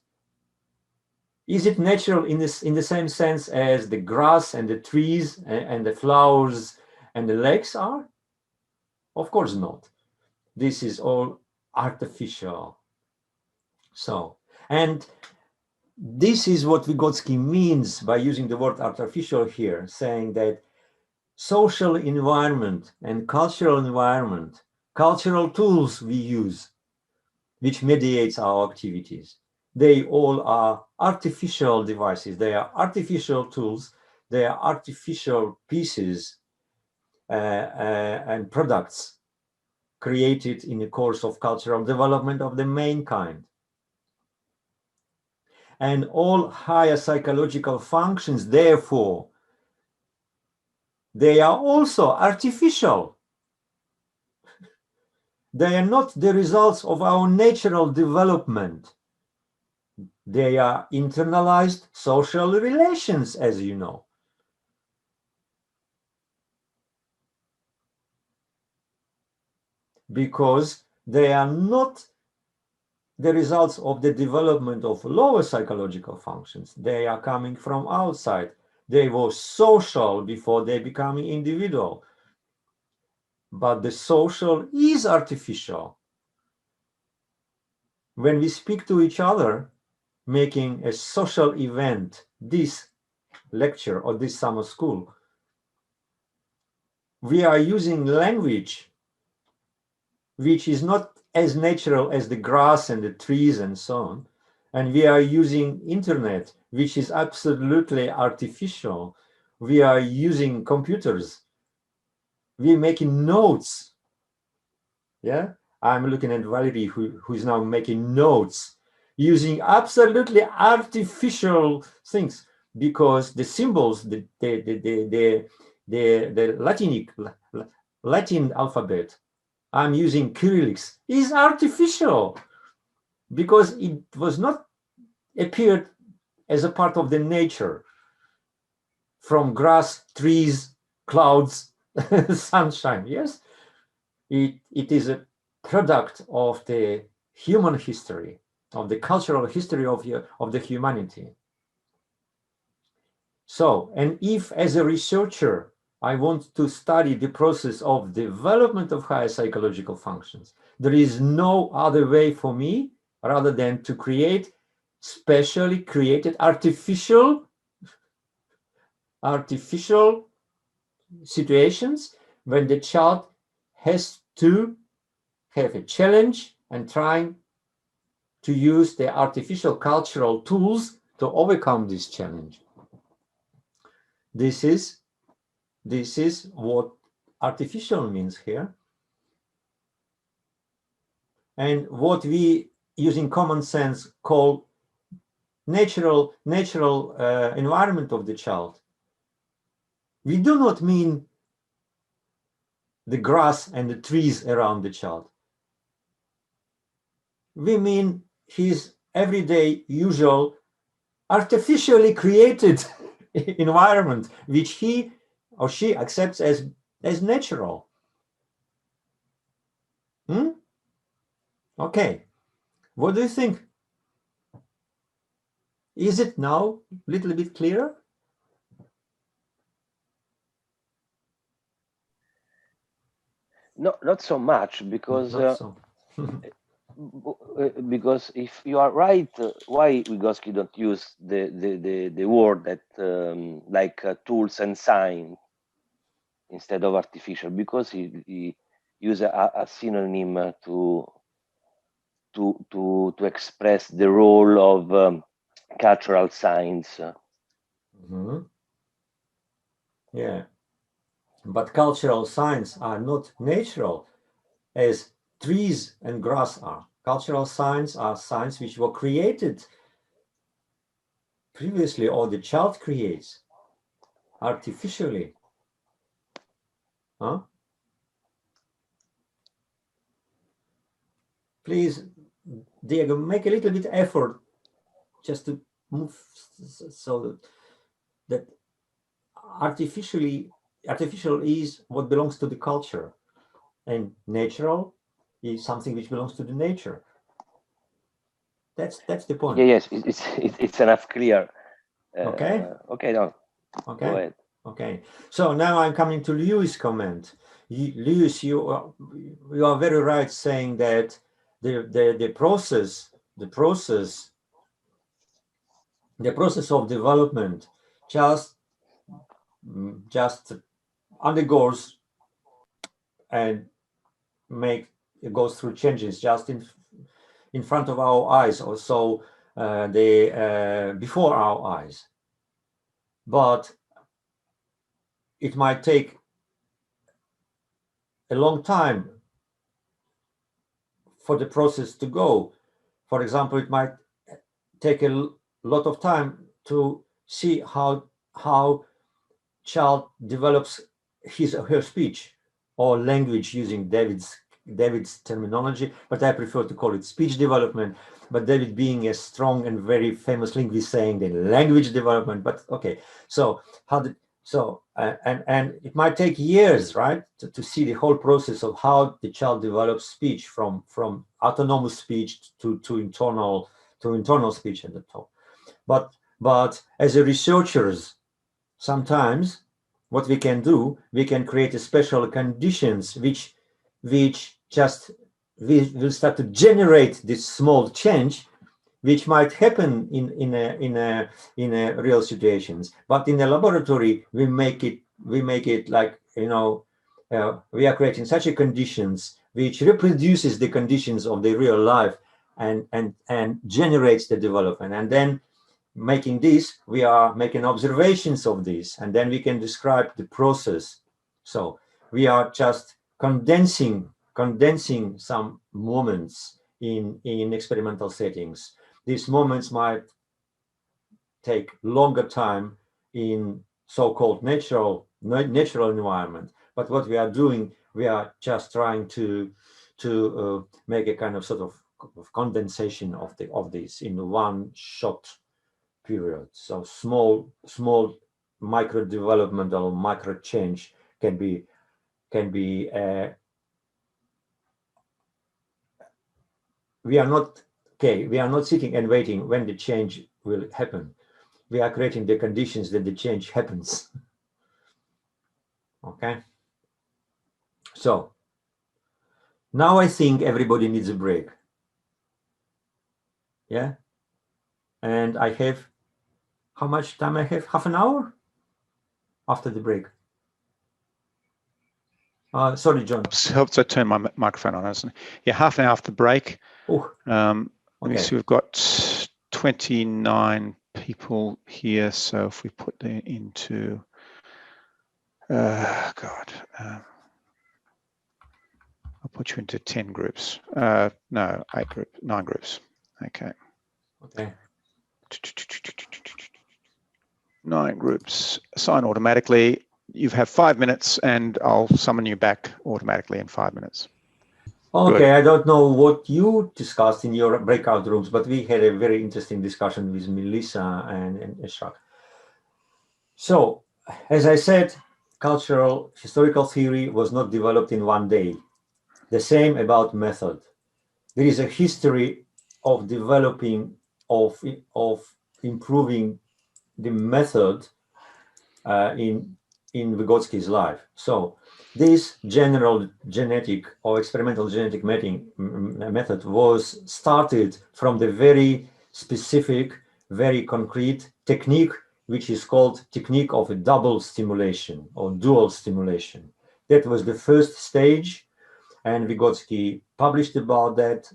Is it natural in the same sense as the grass and the trees and the flowers and the lakes are? Of course not. This is all artificial. So, and this is what Vygotsky means by using the word artificial here, saying that social environment and cultural environment, cultural tools we use, which mediates our activities, they all are artificial devices. They are artificial tools. They are artificial pieces and products created in the course of cultural development of the mankind. And all higher psychological functions, therefore, they are also artificial. They are not the results of our natural development. They are internalized social relations, as you know. Because they are not the results of the development of lower psychological functions. They are coming from outside. They were social before they become individual. But the social is artificial. When we speak to each other, making a social event, this lecture or this summer school, we are using language which is not as natural as the grass and the trees and so on. And we are using internet, which is absolutely artificial. We are using computers. We're making notes. Yeah, I'm looking at Valerie, who's now making notes using absolutely artificial things, because the symbols, the Latin alphabet, I'm using Cyrillics, is artificial because it was not appeared as a part of the nature from grass, trees, clouds, sunshine. Yes, it is a product of the human history, of the cultural history of the humanity. So, and if as a researcher I want to study the process of development of higher psychological functions, there is no other way for me rather than to create specially created artificial situations when the child has to have a challenge and trying to use the artificial cultural tools to overcome this challenge. This is what artificial means here. And what we, using common sense, call natural environment of the child. We do not mean the grass and the trees around the child. We mean his everyday, usual, artificially created environment, which he or she accepts as natural. Okay, what do you think? Is it now a little bit clearer? No, not so much, because Not so. because if you are right, why Vygotsky don't use the word that like tools and sign instead of artificial? Because he use a synonym to express the role of cultural signs. Yeah, but cultural signs are not natural as trees and grass are. Cultural signs are signs which were created previously, or the child creates artificially. Huh? Please, Diego, make a little bit effort just to move so that artificial is what belongs to the culture, and natural is something which belongs to the nature. That's the point. Yeah, yes, it's enough clear. Okay. Okay, no. Okay. Go ahead. Okay. So now I'm coming to Lewis' comment. Lewis, you are very right saying that the process of development just undergoes and goes through changes just in front of our eyes, or so before our eyes. But it might take a long time for the process to go. For example, it might take a lot of time to see how child develops his or her speech or language, using David's terminology, but I prefer to call it speech development. But David, being a strong and very famous linguist, saying the language development. But okay, so and it might take years, right, to see the whole process of how the child develops speech from autonomous speech to internal speech at the top. But as a researchers, sometimes what we can do, we can create a special conditions which just will start to generate this small change, which might happen in a real situations. But in the laboratory, we make it like, we are creating such a conditions which reproduces the conditions of the real life and generates the development. And then making this, we are making observations of this, and then we can describe the process. So we are just condensing some moments in experimental settings. These moments might take longer time in so-called natural environment. But what we are doing, we are just trying to make a kind of sort of condensation of this in one shot period. So small micro developmental micro change can be we are not sitting and waiting when the change will happen. We are creating the conditions that the change happens. Okay, so now I think everybody needs a break. Yeah, and I have, how much time I have? Half an hour after the break. Sorry, John. Helps I turn my microphone on, isn't it? Yeah, half an hour after the break. Oh, let me see, we've got 29 people here. So if we put them into, I'll put you into 10 groups. No, 9 groups. Okay. Okay. 9 groups. Assign automatically. You have 5 minutes, and I'll summon you back automatically in 5 minutes. Okay, Good. I don't know what you discussed in your breakout rooms, but we had a very interesting discussion with Melissa and Ishrak. So, as I said, cultural historical theory was not developed in one day. The same about method. There is a history of developing, of improving the method in Vygotsky's life. So this general genetic or experimental genetic method was started from the very specific, very concrete technique, which is called technique of a double stimulation or dual stimulation. That was the first stage, and Vygotsky published about that,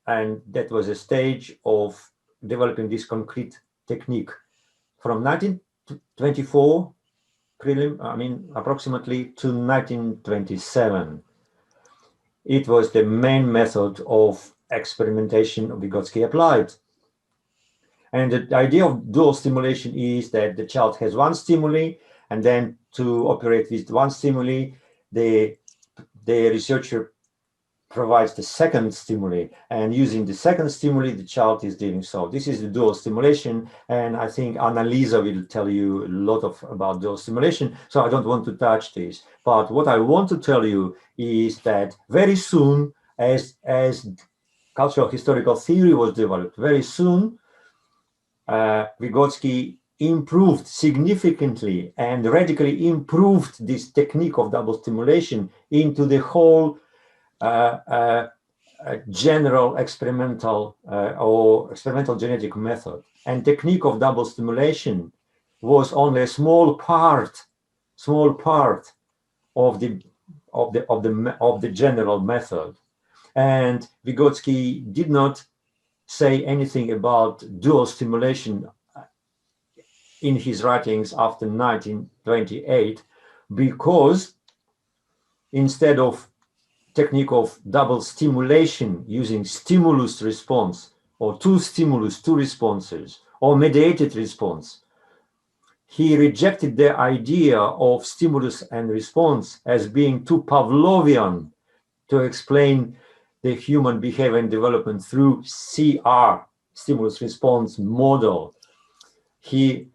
and that was a stage of developing this concrete technique. From 1924, approximately, to 1927. It was the main method of experimentation Vygotsky applied. And the idea of dual stimulation is that the child has one stimuli, and then to operate with one stimuli, the researcher provides the second stimuli, and using the second stimuli, the child is doing so. This is the dual stimulation, and I think Annalisa will tell you a lot about dual stimulation, so I don't want to touch this. But what I want to tell you is that very soon, as cultural historical theory was developed, very soon Vygotsky improved significantly and radically improved this technique of double stimulation into the whole general experimental or experimental genetic method. And technique of double stimulation was only a small part of the general method. And Vygotsky did not say anything about dual stimulation in his writings after 1928, because instead of technique of double stimulation using stimulus response or two stimulus, two responses, or mediated response, he rejected the idea of stimulus and response as being too Pavlovian to explain the human behavior and development through CR, stimulus response model. He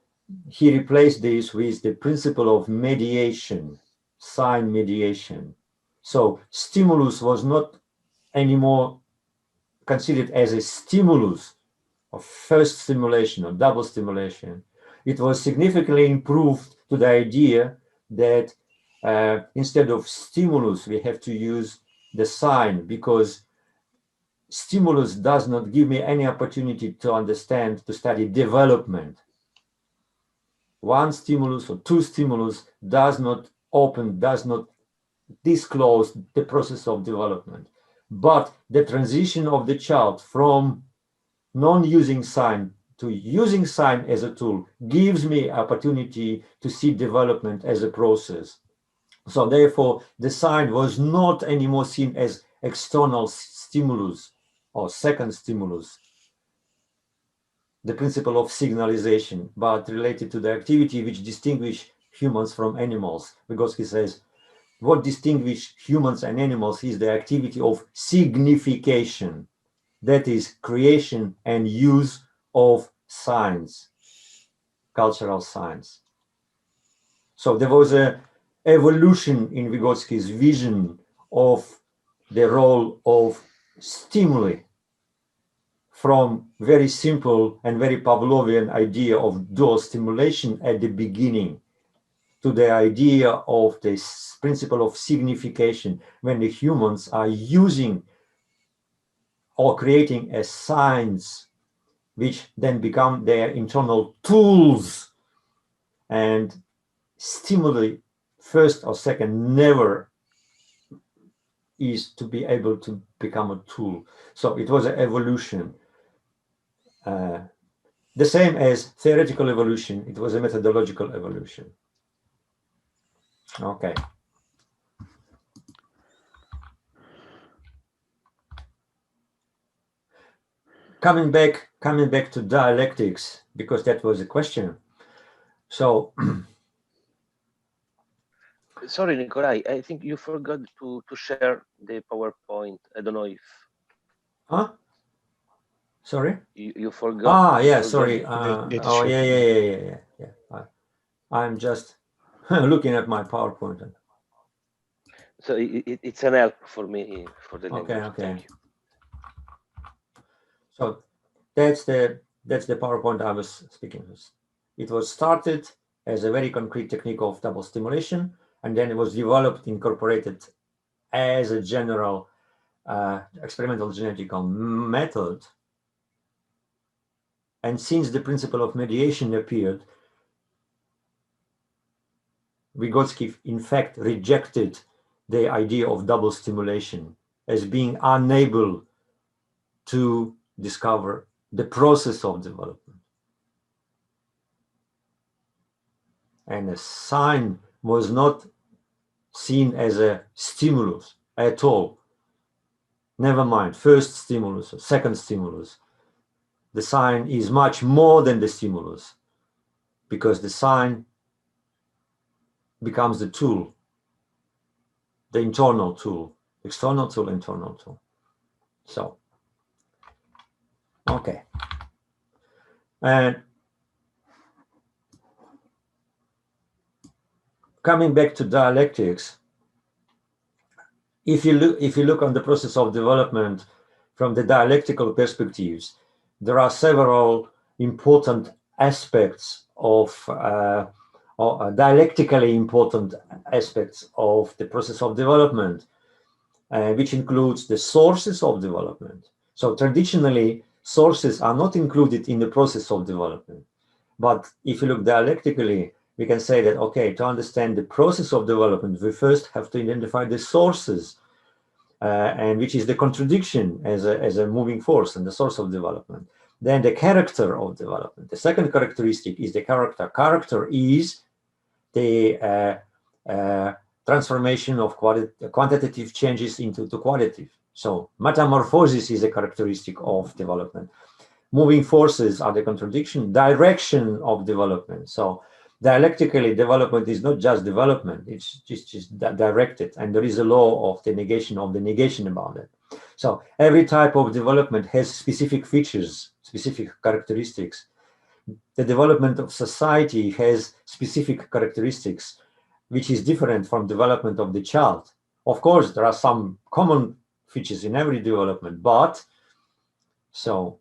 replaced this with the principle of mediation, sign mediation. So stimulus was not anymore considered as a stimulus of first stimulation or double stimulation. It was significantly improved to the idea that instead of stimulus, we have to use the sign, because stimulus does not give me any opportunity to understand, to study development. One stimulus or two stimulus does not open, does not disclose the process of development. But the transition of the child from non-using sign to using sign as a tool gives me opportunity to see development as a process. So therefore, the sign was not anymore seen as external stimulus or second stimulus, the principle of signalization, but related to the activity which distinguish humans from animals. Vygotsky says, what distinguishes humans and animals is the activity of signification, that is creation and use of signs, cultural signs. So there was an evolution in Vygotsky's vision of the role of stimuli, from very simple and very Pavlovian idea of dual stimulation at the beginning to the idea of this principle of signification, when the humans are using or creating a signs which then become their internal tools, and stimuli first or second never is to be able to become a tool. So it was an evolution. The same as theoretical evolution, it was a methodological evolution. Okay. Coming back to dialectics, because that was a question. So, sorry, Nikolai, I think you forgot to share the PowerPoint. I don't know if. Huh? Sorry? You forgot. Yeah, sorry. Oh, yeah. I'm just looking at my PowerPoint. So it's an help for me for the language. Okay. Thank you. So that's the PowerPoint I was speaking of. It was started as a very concrete technique of double stimulation, and then it was developed, incorporated as a general experimental genetical method. And since the principle of mediation appeared, Vygotsky, in fact, rejected the idea of double stimulation as being unable to discover the process of development. And a sign was not seen as a stimulus at all. Never mind, first stimulus or second stimulus. The sign is much more than the stimulus, because the sign becomes the tool, the internal tool, external tool, internal tool. So, okay. And coming back to dialectics, if you look on the process of development, from the dialectical perspectives, there are several important aspects of dialectically important aspects of the process of development, which includes the sources of development. So traditionally, sources are not included in the process of development. But if you look dialectically, we can say that, okay, to understand the process of development, we first have to identify the sources, and which is the contradiction as a moving force and the source of development. Then the character of development. The second characteristic is the character. Character is the transformation of quantitative changes into qualitative. So metamorphosis is a characteristic of development. Moving forces are the contradiction, direction of development. So dialectically, development is not just development, it's just directed. And there is a law of the negation about it. So every type of development has specific features, specific characteristics. The development of society has specific characteristics, which is different from development of the child. Of course, there are some common features in every development, but so,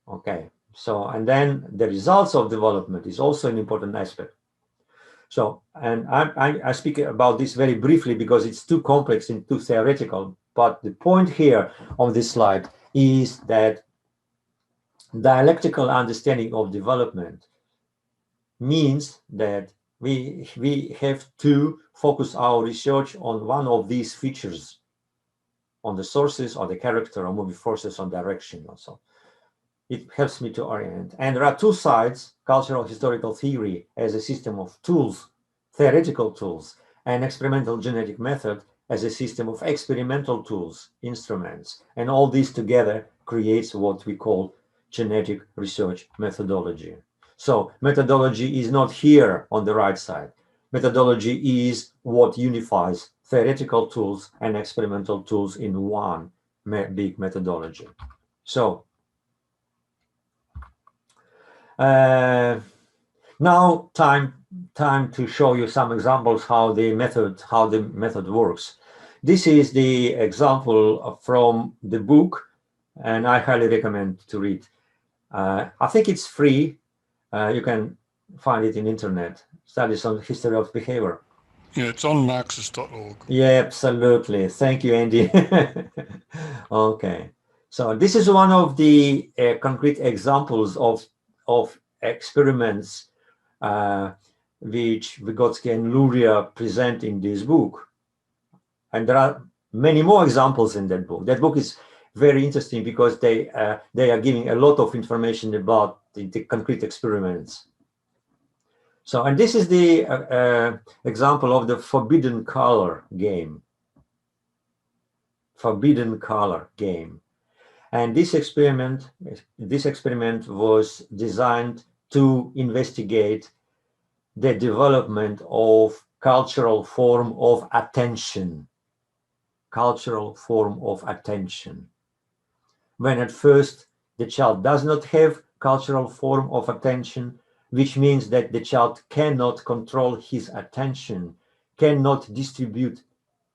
okay. So, and then the results of development is also an important aspect. So, and I speak about this very briefly because it's too complex and too theoretical, but the point here on this slide is that dialectical understanding of development means that we have to focus our research on one of these features, on the sources or the character or moving forces on direction also. It helps me to orient. And there are two sides, cultural historical theory as a system of tools, theoretical tools, and experimental genetic method as a system of experimental tools, instruments. And all this together creates what we call genetic research methodology. So methodology is not here on the right side. Methodology is what unifies theoretical tools and experimental tools in one big methodology. So now time to show you some examples how the method works. This is the example from the book, and I highly recommend to read. I think it's free. You can find it in internet. Studies on history of behavior. Yeah, it's on marxist.org. Yeah, absolutely. Thank you, Andy. Okay. So this is one of the concrete examples of experiments which Vygotsky and Luria present in this book. And there are many more examples in that book. That book is very interesting because they are giving a lot of information about the concrete experiments. So, and this is the example of the forbidden color game. Forbidden color game. And this experiment was designed to investigate the development of cultural form of attention. Cultural form of attention. When at first the child does not have cultural form of attention, which means that the child cannot control his attention, cannot distribute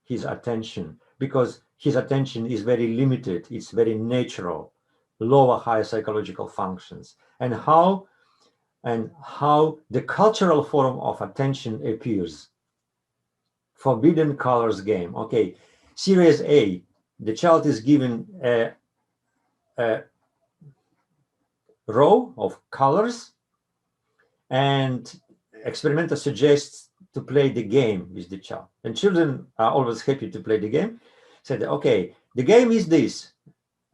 his attention, because his attention is very limited, it's very natural, lower, higher psychological functions. And how the cultural form of attention appears. Forbidden colors game. Okay, series A, the child is given a row of colors, and experimenter suggests to play the game with the child. And children are always happy to play the game. Said, okay, the game is this.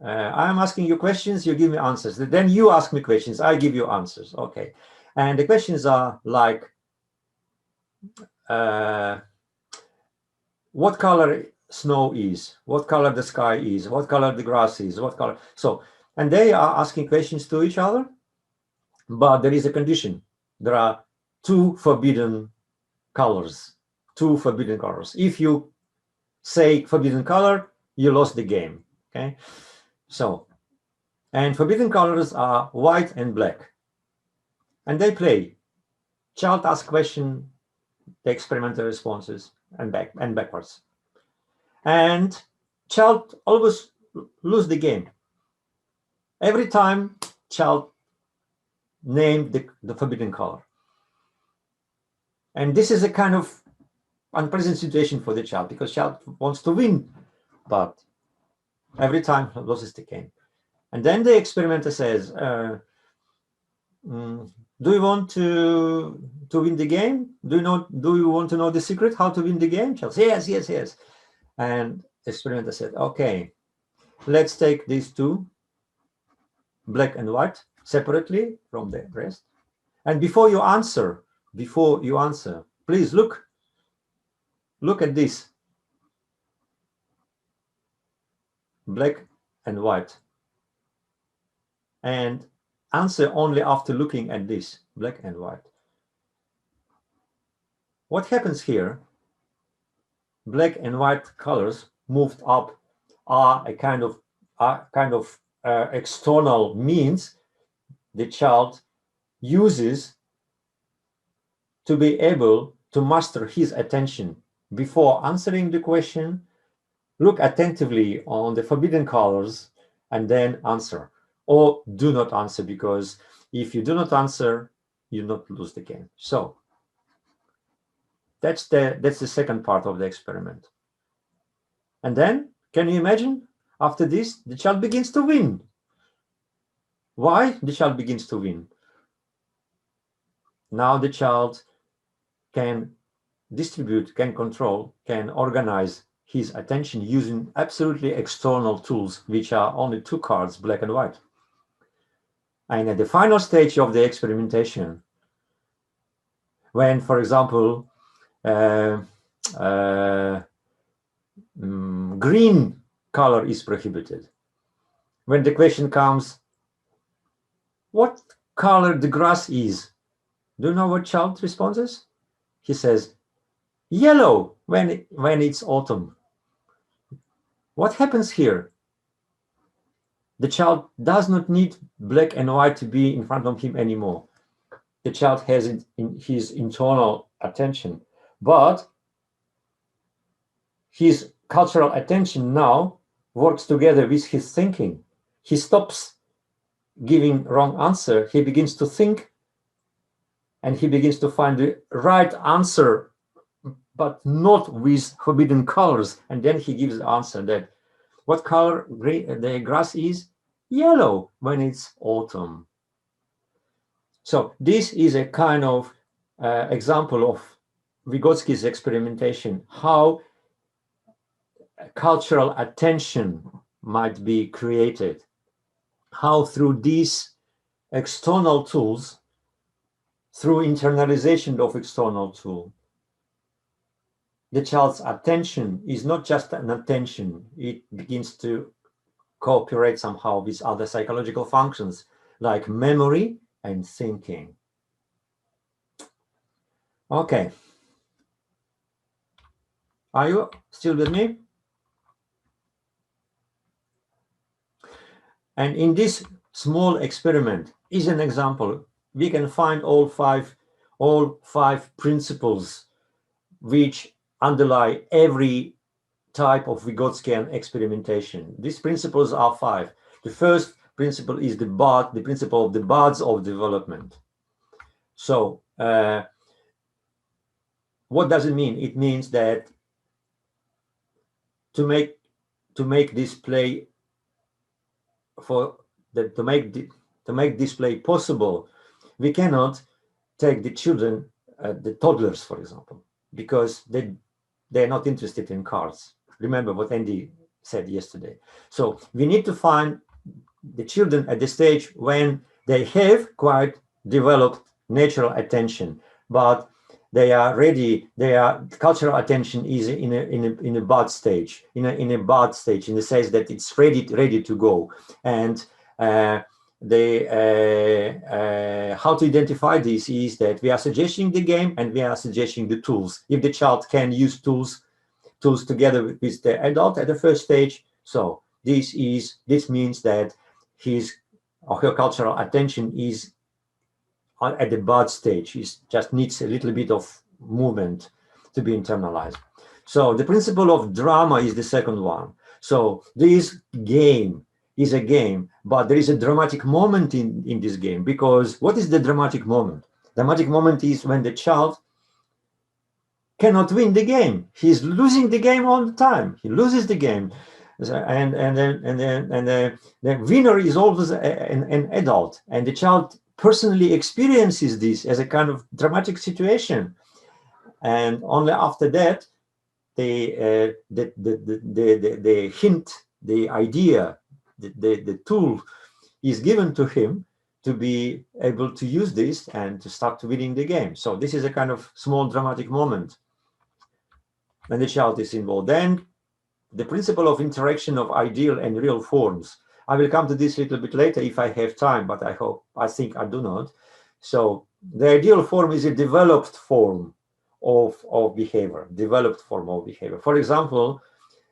I'm asking you questions, you give me answers. Then you ask me questions, I give you answers. Okay. And the questions are like, what color snow is, what color the sky is, what color the grass is, what color. So, and they are asking questions to each other, but there is a condition. There are two forbidden colors. If you say forbidden color, you lost the game. Okay. So, and forbidden colors are white and black. And they play. Child asks question, the experimental responses, and backwards. And child always lose the game. Every time child named the forbidden color. And this is a kind of unpleasant situation for the child, because child wants to win, but every time loses the game. And then the experimenter says, do you want to win the game? Do you want to know the secret how to win the game? Child says, yes. And the experimenter said, okay, let's take these two, black and white, separately from the rest. And before you answer, please look at this, black and white, and answer only after looking at this, black and white. What happens here? Black and white colors moved up are a kind of external means the child uses to be able to master his attention. Before answering the question, look attentively on the forbidden colors and then answer, or do not answer, because if you do not answer, you not lose the game. So that's the second part of the experiment. And then, can you imagine, after this, the child begins to win. Why the child begins to win? Now the child can distribute, can control, can organize his attention using absolutely external tools, which are only two cards, black and white. And at the final stage of the experimentation, when, for example, green color is prohibited, when the question comes, what color the grass is, do you know what child responds? He says, yellow, when it's autumn. What happens here? The child does not need black and white to be in front of him anymore. The child has it in his internal attention, but his cultural attention now works together with his thinking. He stops giving wrong answer. He begins to think, and he begins to find the right answer, but not with forbidden colors. And then he gives the answer that what color the grass is? Yellow, when it's autumn. So this is a kind of example of Vygotsky's experimentation, how cultural attention might be created, how through these external tools, through internalization of external tool, the child's attention is not just an attention, it begins to cooperate somehow with other psychological functions like memory and thinking. Okay. Are you still with me? And in this small experiment is an example. We can find all five principles which underlie every type of Vygotskian experimentation. These principles are five. The first principle is the principle of the buds of development. So what does it mean? It means that to make display to make display possible, we cannot take the children, the toddlers, for example, because they're not interested in cards. Remember what Andy said yesterday. So we need to find the children at the stage when they have quite developed natural attention, but they are ready. Their cultural attention is in a bud stage, in the sense that it's ready to go. And how to identify this is that we are suggesting the game and we are suggesting the tools. If the child can use tools together with the adult at the first stage, so this means that his or her cultural attention is at the bud stage. It just needs a little bit of movement to be internalized. So the principle of drama is the second one. So this game is a game, but there is a dramatic moment in this game, because what is the dramatic moment? The dramatic moment is when the child cannot win the game. He's losing the game all the time. He loses the game. And the winner is always an adult, and the child personally experiences this as a kind of dramatic situation. And only after that, the hint, the idea, the tool is given to him to be able to use this and to start winning the game. So this is a kind of small dramatic moment when the child is involved. Then the principle of interaction of ideal and real forms. I will come to this a little bit later if I have time, but I think I do not. So the ideal form is a developed form of behavior, developed form of behavior. For example,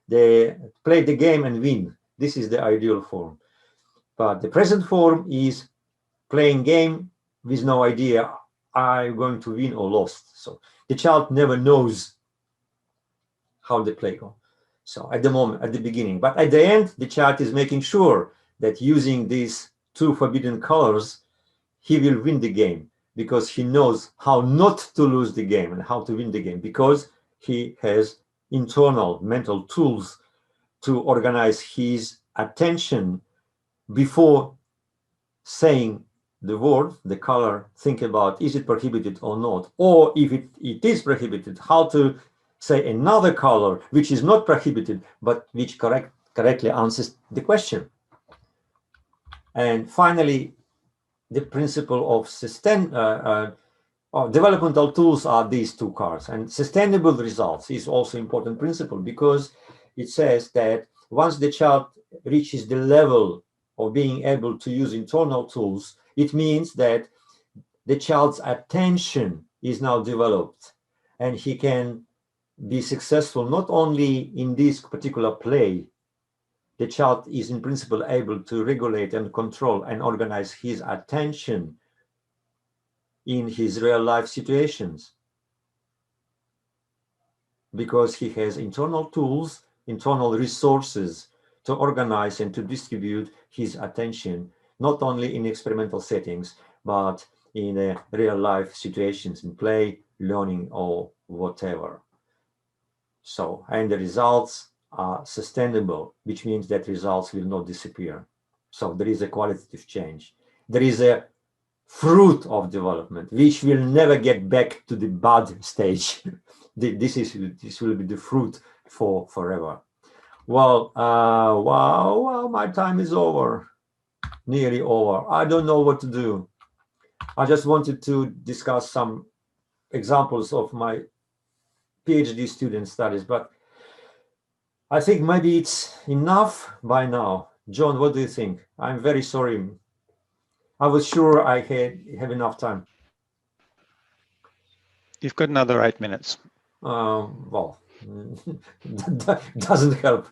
they play the game and win. This is the ideal form. But the present form is playing game with no idea I'm going to win or lost. So the child never knows how the play goes. So at the moment, at the beginning, but at the end, the child is making sure that using these two forbidden colors, he will win the game, because he knows how not to lose the game and how to win the game, because he has internal mental tools to organize his attention before saying the word, the color, think about, is it prohibited or not? Or if it is prohibited, how to say another color which is not prohibited, but which correctly answers the question. And finally, the principle of developmental tools are these two cards. And sustainable results is also important principle, because it says that once the child reaches the level of being able to use internal tools, it means that the child's attention is now developed, and he can be successful not only in this particular play. The child is in principle able to regulate and control and organize his attention in his real life situations, because he has internal tools, internal resources to organize and to distribute his attention, not only in experimental settings, but in real life situations, in play, learning, or whatever. So, and the results are sustainable, which means that results will not disappear. So there is a qualitative change. There is a fruit of development, which will never get back to the bud stage. This will be the fruit for forever. Well, wow, my time is over, nearly over. I don't know what to do. I just wanted to discuss some examples of my PhD student studies, but I think maybe it's enough by now. John, what do you think? I'm very sorry. I was sure I have enough time. You've got another 8 minutes. Well, doesn't help.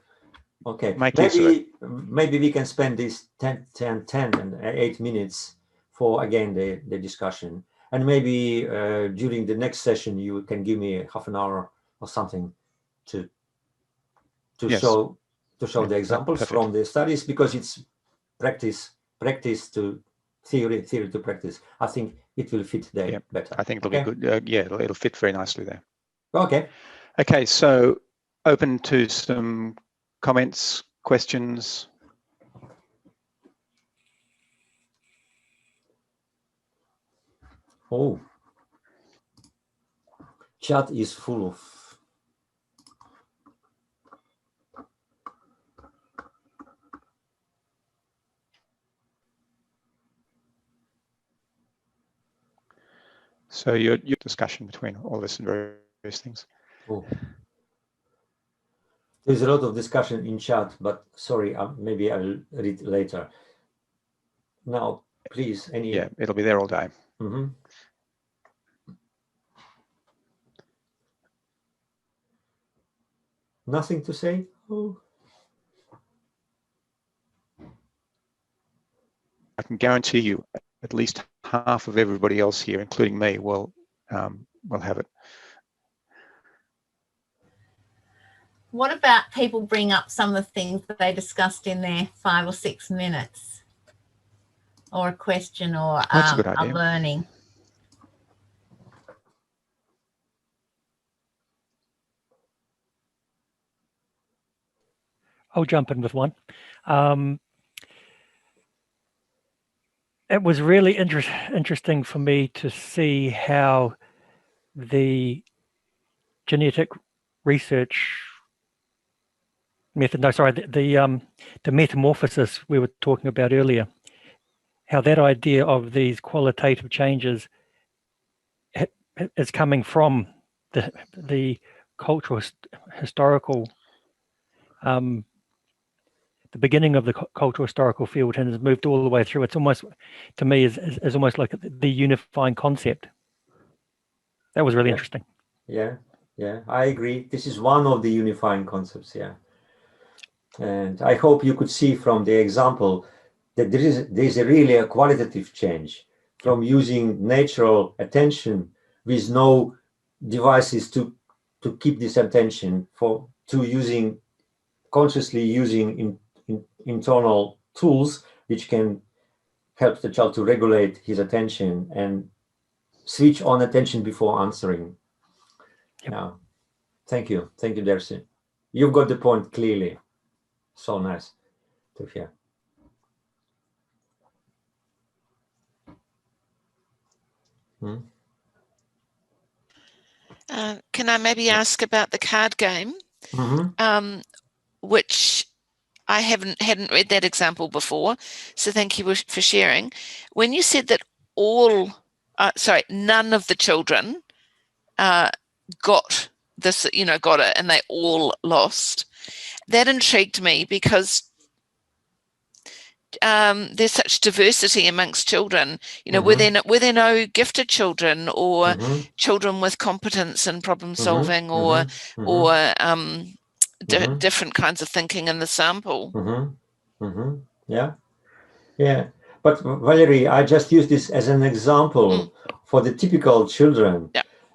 Okay, maybe we can spend this 10 and 8 minutes for, again, the discussion. And maybe during the next session, you can give me half an hour or something to Yes. show the examples from the studies, because it's practice to theory to practice. I think it will fit there better. I think it'll be good. Yeah, it'll fit very nicely there. Okay. Okay, so open to some comments, questions. Oh, chat is full of. So your discussion between all this and various things. Oh. There's a lot of discussion in chat, but sorry, maybe I'll read later. Now, please, any. Yeah, it'll be there all day. Mm-hmm. Nothing to say? Oh. I can guarantee you at least half of everybody else here, including me, will have it. what about people bring up some of the things that they discussed in their 5 or 6 minutes, or a question, or That's a good a idea. learning? I'll jump in with one. It was really interesting for me to see how the genetic research method, no, sorry, the metamorphosis we were talking about earlier, how that idea of these qualitative changes is coming from the cultural historical, the beginning of the cultural historical field, and has moved all the way through. It's almost, to me, is almost like the unifying concept. That was really interesting. Yeah, I agree. This is one of the unifying concepts, yeah. And I hope you could see from the example that there's really a qualitative change from using natural attention with no devices to keep this attention, to consciously using internal tools which can help the child to regulate his attention and switch on attention before answering. Yep. Yeah. Thank you, Darcy. You've got the point clearly. So nice to hear. Can I maybe ask about the card game, which I hadn't read that example before, so thank you for sharing. When you said that none of the children got this, got it, and they all lost, that intrigued me because there's such diversity amongst children. Were there no gifted children, or children with competence in problem solving, or different kinds of thinking in the sample? Yeah. But Valerie, I just use this as an example for the typical children.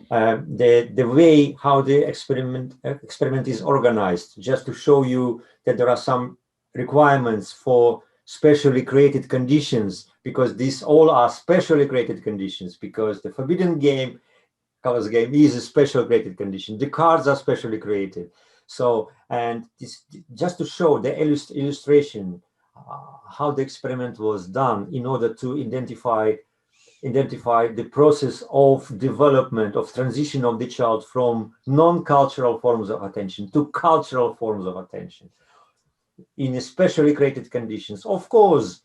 The way how the experiment is organized, just to show you that there are some requirements for specially created conditions, because these all are specially created conditions, because the forbidden game, colors game, is a special created condition. The cards are specially created. So, and this just to show the illustration, how the experiment was done in order to identify the process of development, of transition of the child from non-cultural forms of attention to cultural forms of attention in specially created conditions. Of course,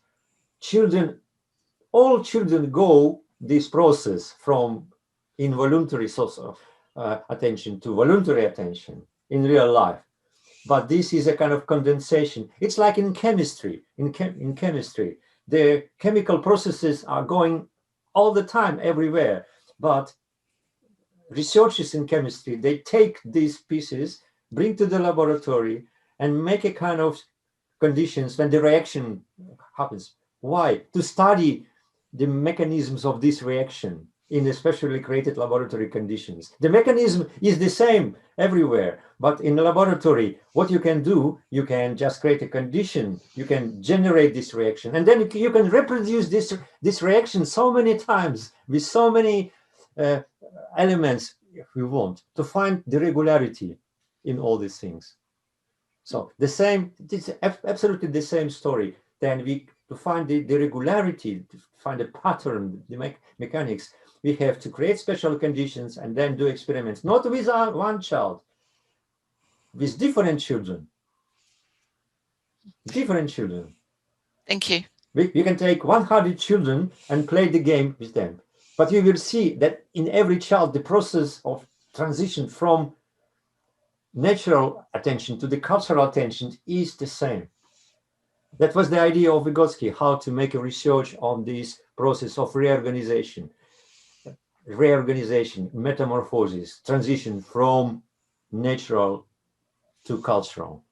all children go this process from involuntary social attention to voluntary attention in real life. But this is a kind of condensation. It's like in chemistry. In chemistry, the chemical processes are going all the time, everywhere. But researchers in chemistry, they take these pieces, bring to the laboratory, and make a kind of conditions when the reaction happens. Why? To study the mechanisms of this reaction in especially created laboratory conditions. The mechanism is the same everywhere, but in the laboratory, what you can do, you can just create a condition, you can generate this reaction, and then you can reproduce this reaction so many times with so many elements, if we want, to find the regularity in all these things. So it's absolutely the same story. Then to find the regularity, to find a pattern, the mechanics, we have to create special conditions and then do experiments, not with one child, with different children. Thank you. We can take 100 children and play the game with them. But you will see that in every child, the process of transition from natural attention to the cultural attention is the same. That was the idea of Vygotsky, how to make a research on this process of reorganization, metamorphosis, transition from natural to cultural.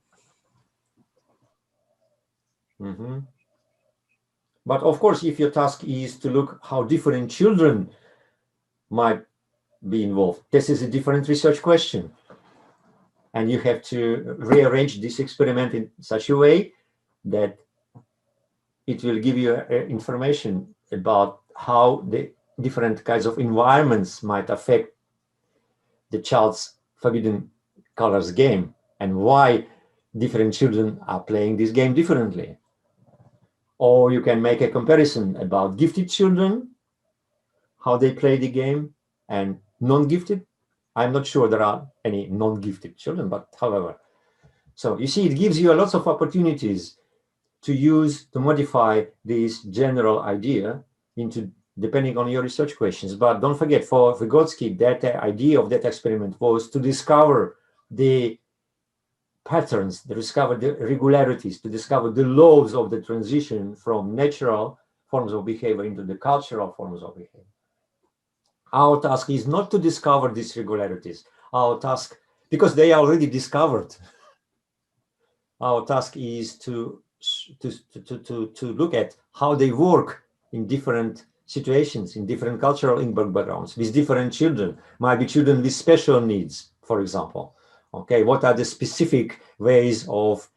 But of course, if your task is to look how different children might be involved, this is a different research question. and you have to rearrange this experiment in such a way that it will give you information about how the different kinds of environments might affect the child's forbidden colors game, and why different children are playing this game differently. Or you can make a comparison about gifted children, how they play the game, and non-gifted. I'm not sure there are any non-gifted children, but however. So you see, it gives you a lot of opportunities to modify this general idea into, depending on your research questions. But don't forget, for Vygotsky, that idea of that experiment was to discover the patterns, to discover the regularities, to discover the laws of the transition from natural forms of behavior into the cultural forms of behavior. Our task is not to discover these regularities. Our task, because they are already discovered, our task is to look at how they work in different situations, in different cultural backgrounds, with different children, might be children with special needs, for example. Okay, what are the specific ways of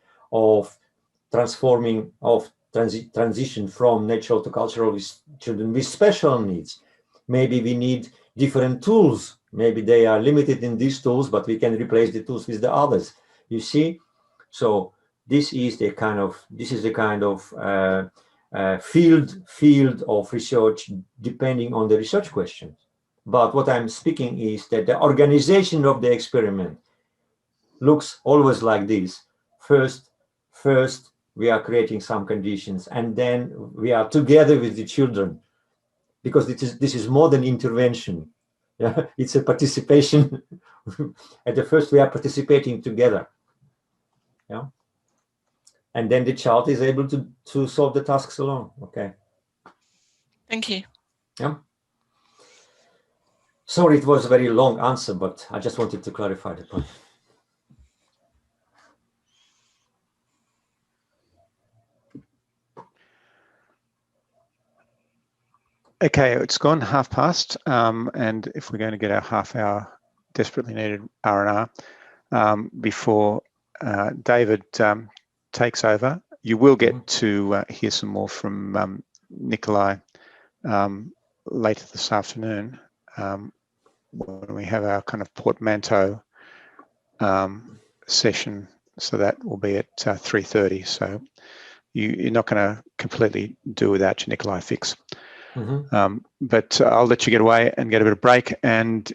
transforming, of transition from natural to cultural with children with special needs? Maybe we need different tools. Maybe they are limited in these tools, but we can replace the tools with the others. You see, so this is the kind of field of research, depending on the research question. But what I'm speaking is that the organization of the experiment looks always like this. First, we are creating some conditions, and then we are together with the children, because this is more than intervention. Yeah, it's a participation. At the first, we are participating together. Yeah, and then the child is able to solve the tasks alone. Okay. Thank you. Yeah. Sorry, it was a very long answer, but I just wanted to clarify the point. Okay, it's gone past, and if we're going to get our half-hour desperately needed R&R before David takes over, you will get to hear some more from Nikolai later this afternoon when we have our kind of portmanteau session. So that will be at 3:30. So you're not going to completely do without your Nikolai fix. But I'll let you get away and get a bit of break. And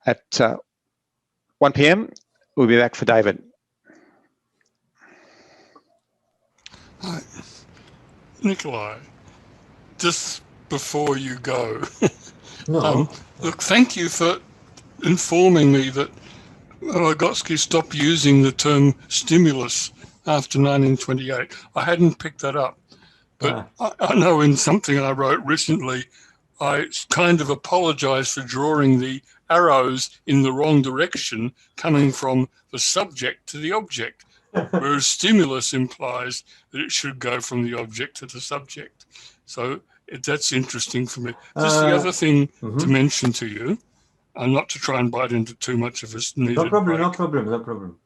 at 1 p.m. we'll be back for David. Hi, Nikolai. Just before you go, look, thank you for informing me that Vygotsky stopped using the term stimulus after 1928. I hadn't picked that up. But I know in something I wrote recently, I kind of apologize for drawing the arrows in the wrong direction, coming from the subject to the object, whereas stimulus implies that it should go from the object to the subject. So that's interesting for me. Just the other thing to mention to you, and not to try and bite into too much of this needed No problem.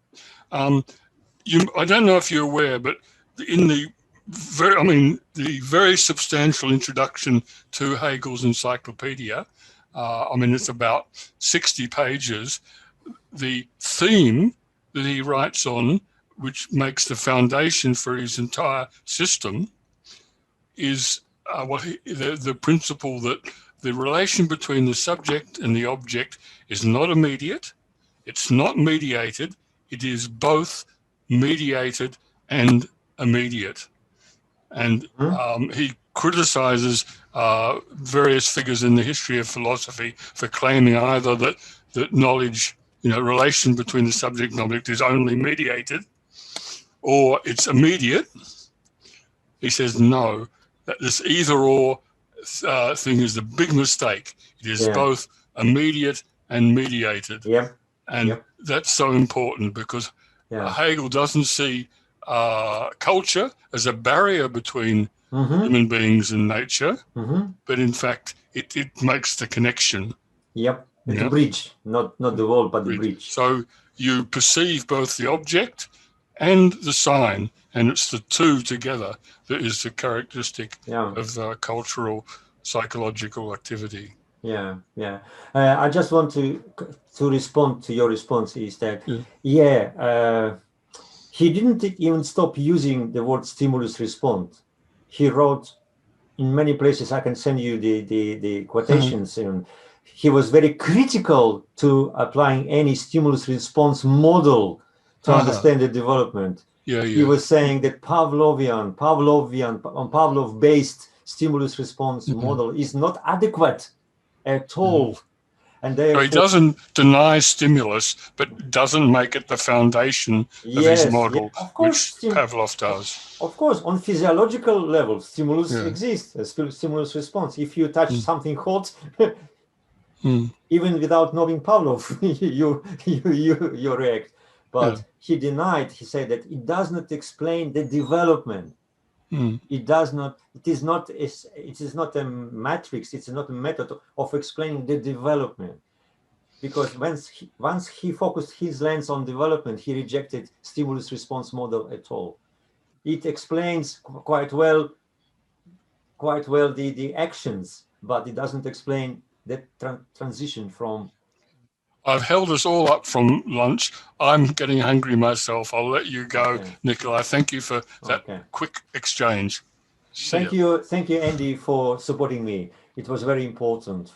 I don't know if you're aware, but in the very substantial introduction to Hegel's encyclopedia, it's about 60 pages. The theme that he writes on, which makes the foundation for his entire system, is the principle that the relation between the subject and the object is not immediate, it's not mediated, it is both mediated and immediate. And he criticizes various figures in the history of philosophy for claiming either that knowledge, relation between the subject and object is only mediated, or it's immediate. He says no, that this either or thing is a big mistake. It is both immediate and mediated. That's so important because Hegel doesn't see culture as a barrier between human beings and nature, but in fact, it makes the connection. The bridge, not the wall, but the bridge. So you perceive both the object and the sign, and it's the two together that is the characteristic of cultural psychological activity. Yeah. I just want to respond to your response is that, he didn't even stop using the word stimulus response. He wrote in many places, I can send you the quotations, and he was very critical to applying any stimulus response model to understand the development. He was saying that Pavlov-based stimulus response model is not adequate at all. And therefore, so he doesn't deny stimulus, but doesn't make it the foundation of his model, of course, which Pavlov does. Of course, on physiological level, stimulus exists, a stimulus response. If you touch something hot, even without knowing Pavlov, you react. But he denied. He said that it does not explain the development. It does not. It is not. It is not a matrix. It's not a method of explaining the development. Because once he focused his lens on development, he rejected stimulus response model at all. It explains quite well the actions, but it doesn't explain the transition from. I've held us all up from lunch. I'm getting hungry myself. I'll let you go, Nikolai. Thank you for that quick exchange. Thank you, Andy, for supporting me. It was very important.